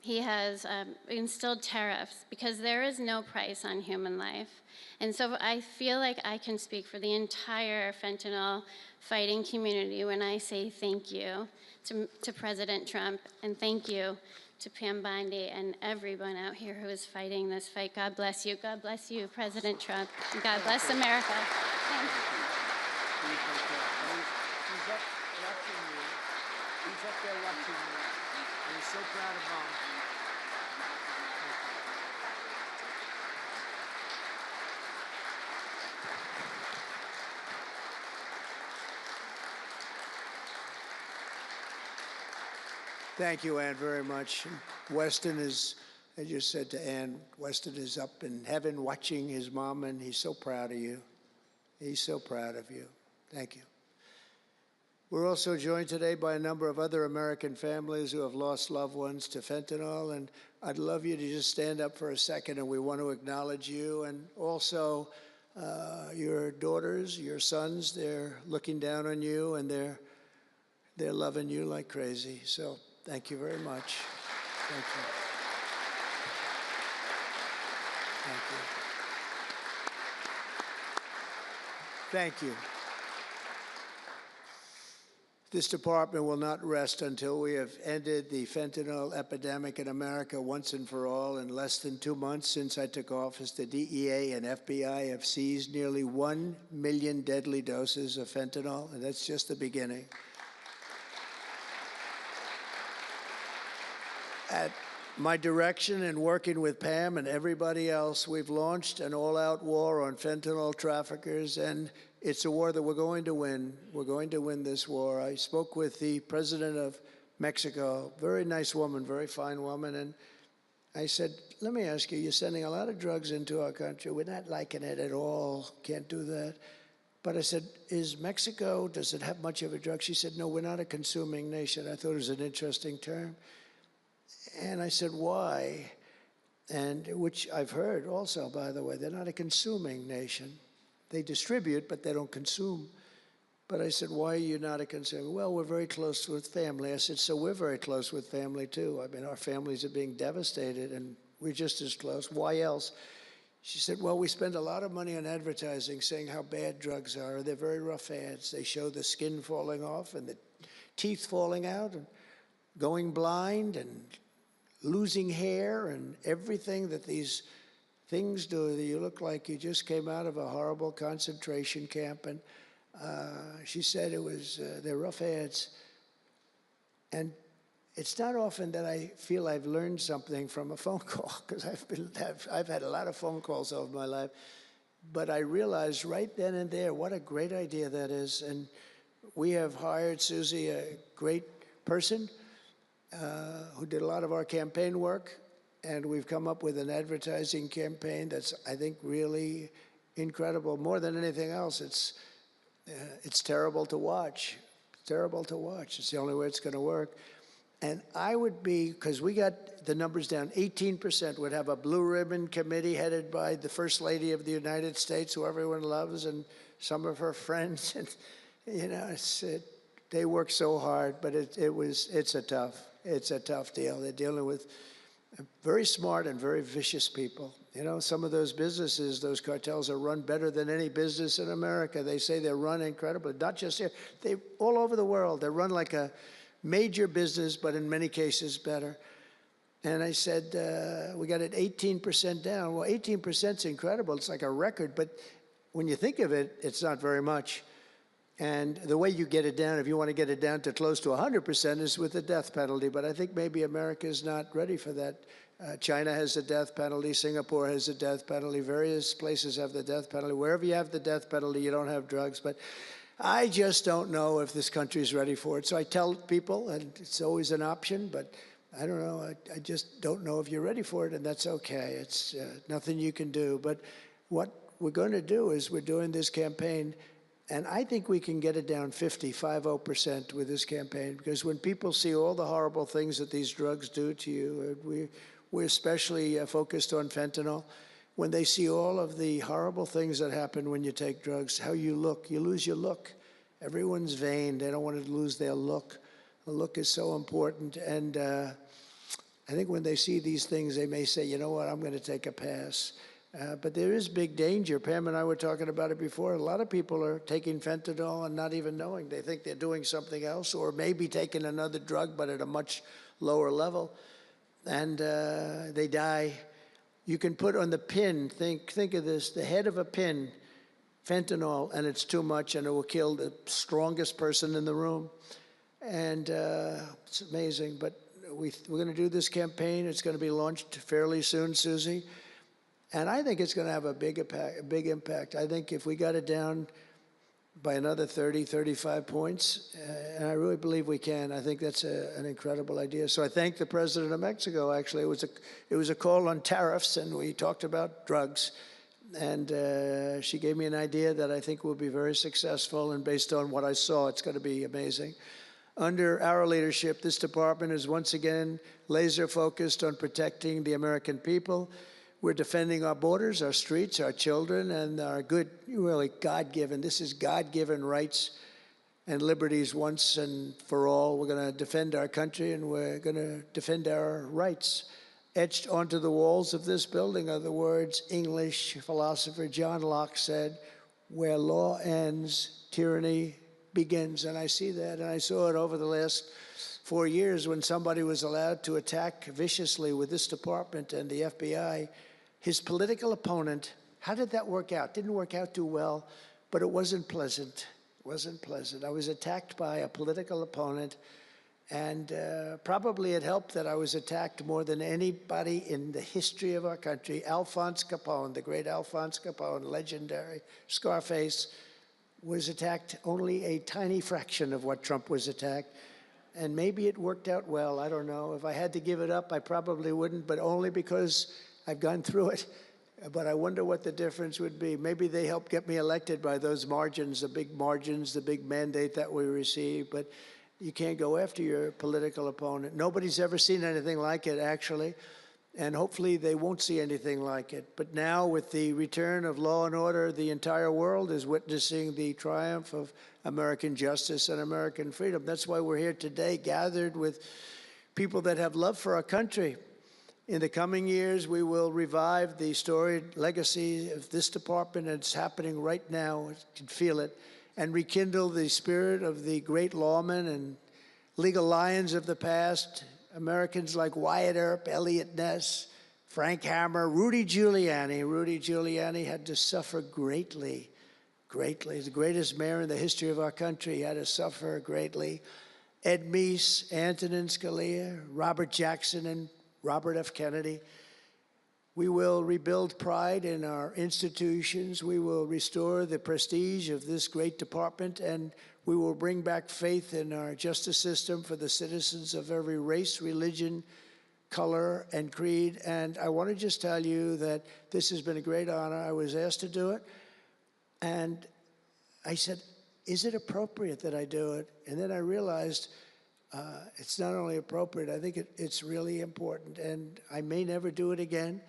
he has instilled tariffs because there is no price on human life. And so I feel like I can speak for the entire fentanyl fighting community when I say thank you to President Trump, and thank you to Pam Bondi and everyone out here who is fighting this fight. God bless you. God bless you, President Trump. And God bless America. Thank you. He's up watching you. He's up there watching you. And he's so proud of Mom. Thank you, Ann, very much. Weston is, I just said to Ann, Weston is up in heaven watching his mom, and he's so proud of you. He's so proud of you. Thank you. We're also joined today by a number of other American families who have lost loved ones to fentanyl, and I'd love you to just stand up for a second, and we want to acknowledge you, and also your daughters, your sons. They're looking down on you, and they're loving you like crazy. So thank you very much. Thank you. Thank you. Thank you. This department will not rest until we have ended the fentanyl epidemic in America once and for all. In less than 2 months since I took office, the DEA and FBI have seized nearly 1 million deadly doses of fentanyl, and that's just the beginning. At my direction and working with Pam and everybody else, we've launched an all-out war on fentanyl traffickers, and it's a war that we're going to win. We're going to win this war. I spoke with the president of Mexico, very nice woman, very fine woman, and I said, let me ask you, you're sending a lot of drugs into our country. We're not liking it at all. Can't do that. But I said, is Mexico, does it have much of a drug? She said, no, we're not a consuming nation. I thought it was an interesting term. And I said, why? And which I've heard also, by the way, they're not a consuming nation. They distribute, but they don't consume. But I said, why are you not a consumer? Well, we're very close with family. I said, so we're very close with family, too. I mean, our families are being devastated, and we're just as close. Why else? She said, well, we spend a lot of money on advertising saying how bad drugs are. They're very rough ads. They show the skin falling off and the teeth falling out and going blind and losing hair and everything that these things do. That you look like you just came out of a horrible concentration camp. And she said it was, they're rough ads. And it's not often that I feel I've learned something from a phone call, because I've had a lot of phone calls over my life. But I realized right then and there what a great idea that is. And we have hired Susie, a great person, who did a lot of our campaign work, and we've come up with an advertising campaign that's, I think, really incredible. More than anything else, it's terrible to watch. Terrible to watch. It's the only way it's going to work. And I would be, because we got the numbers down, 18% would have a blue ribbon committee headed by the First Lady of the United States, who everyone loves, and some of her friends. And, you know, they work so hard, but it's a tough deal. They're dealing with very smart and very vicious people. You know, some of those businesses, those cartels, are run better than any business in America. They say they're run incredibly, not just here, they all over the world. They're run like a major business, but in many cases better. And I said, we got it 18% down. Well, 18% is incredible. It's like a record, but when you think of it, it's not very much. And the way you get it down, if you want to get it down to close to 100%, is with the death penalty. But I think maybe America is not ready for that. China has the death penalty. Singapore has the death penalty. Various places have the death penalty. Wherever you have the death penalty, you don't have drugs. But I just don't know if this country is ready for it. So I tell people, and it's always an option, but I don't know. I just don't know if you're ready for it, and that's okay. It's nothing you can do. But what we're going to do is we're doing this campaign And I think we can get it down 50% with this campaign, because when people see all the horrible things that these drugs do to you, we're especially focused on fentanyl. When they see all of the horrible things that happen when you take drugs, how you look, you lose your look. Everyone's vain. They don't want to lose their look. The look is so important. And I think when they see these things, they may say, you know what, I'm going to take a pass. But there is big danger. Pam and I were talking about it before. A lot of people are taking fentanyl and not even knowing. They think they're doing something else, or maybe taking another drug, but at a much lower level. And they die. You can put on the pin, think of this, the head of a pin, fentanyl, and it's too much, and it will kill the strongest person in the room. And it's amazing. But we're going to do this campaign. It's going to be launched fairly soon, Susie. And I think it's going to have a big impact. I think if we got it down by another 30, 35 points, and I really believe we can, I think that's an incredible idea. So I thank the President of Mexico, actually. It was a call on tariffs, and we talked about drugs. And she gave me an idea that I think will be very successful, and based on what I saw, it's going to be amazing. Under our leadership, this department is once again laser focused on protecting the American people. We're defending our borders, our streets, our children, and our good, really God-given, this is God-given rights and liberties once and for all. We're going to defend our country, and we're going to defend our rights. Etched onto the walls of this building are the words English philosopher John Locke said, "Where law ends, tyranny begins." And I see that, and I saw it over the last 4 years when somebody was allowed to attack viciously with this department and the FBI. His political opponent, how did that work out? Didn't work out too well, but it wasn't pleasant. It wasn't pleasant. I was attacked by a political opponent, and probably it helped that I was attacked more than anybody in the history of our country. Alphonse Capone, the great Alphonse Capone, legendary, Scarface, was attacked only a tiny fraction of what Trump was attacked. And maybe it worked out well, I don't know. If I had to give it up, I probably wouldn't, but only because I've gone through it. But I wonder what the difference would be. Maybe they helped get me elected by those margins, the big mandate that we received. But you can't go after your political opponent. Nobody's ever seen anything like it, actually. And hopefully they won't see anything like it. But now, with the return of law and order, the entire world is witnessing the triumph of American justice and American freedom. That's why we're here today, gathered with people that have love for our country. In the coming years, we will revive the storied legacy of this department, and it's happening right now. You can feel it. And rekindle the spirit of the great lawmen and legal lions of the past, Americans like Wyatt Earp, Elliot Ness, Frank Hammer, Rudy Giuliani. Rudy Giuliani had to suffer greatly, greatly. He's the greatest mayor in the history of our country. He had to suffer greatly. Ed Meese, Antonin Scalia, Robert Jackson, and Robert F. Kennedy. We will rebuild pride in our institutions. We will restore the prestige of this great department, and we will bring back faith in our justice system for the citizens of every race, religion, color, and creed. And I want to just tell you that this has been a great honor. I was asked to do it, and I said, is it appropriate that I do it? And then I realized it's not only appropriate, I think it's really important. And I may never do it again.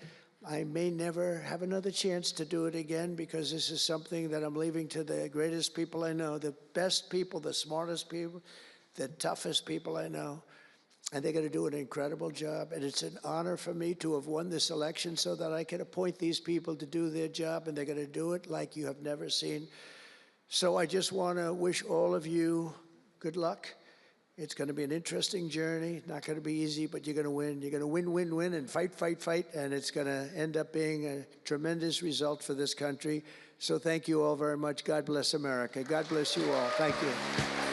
I may never have another chance to do it again, because this is something that I'm leaving to the greatest people I know, the best people, the smartest people, the toughest people I know. And they're going to do an incredible job. And it's an honor for me to have won this election so that I can appoint these people to do their job, and they're going to do it like you have never seen. So I just want to wish all of you good luck. It's going to be an interesting journey. Not going to be easy, but you're going to win. You're going to win, win, win, and fight, fight, fight. And it's going to end up being a tremendous result for this country. So thank you all very much. God bless America. God bless you all. Thank you.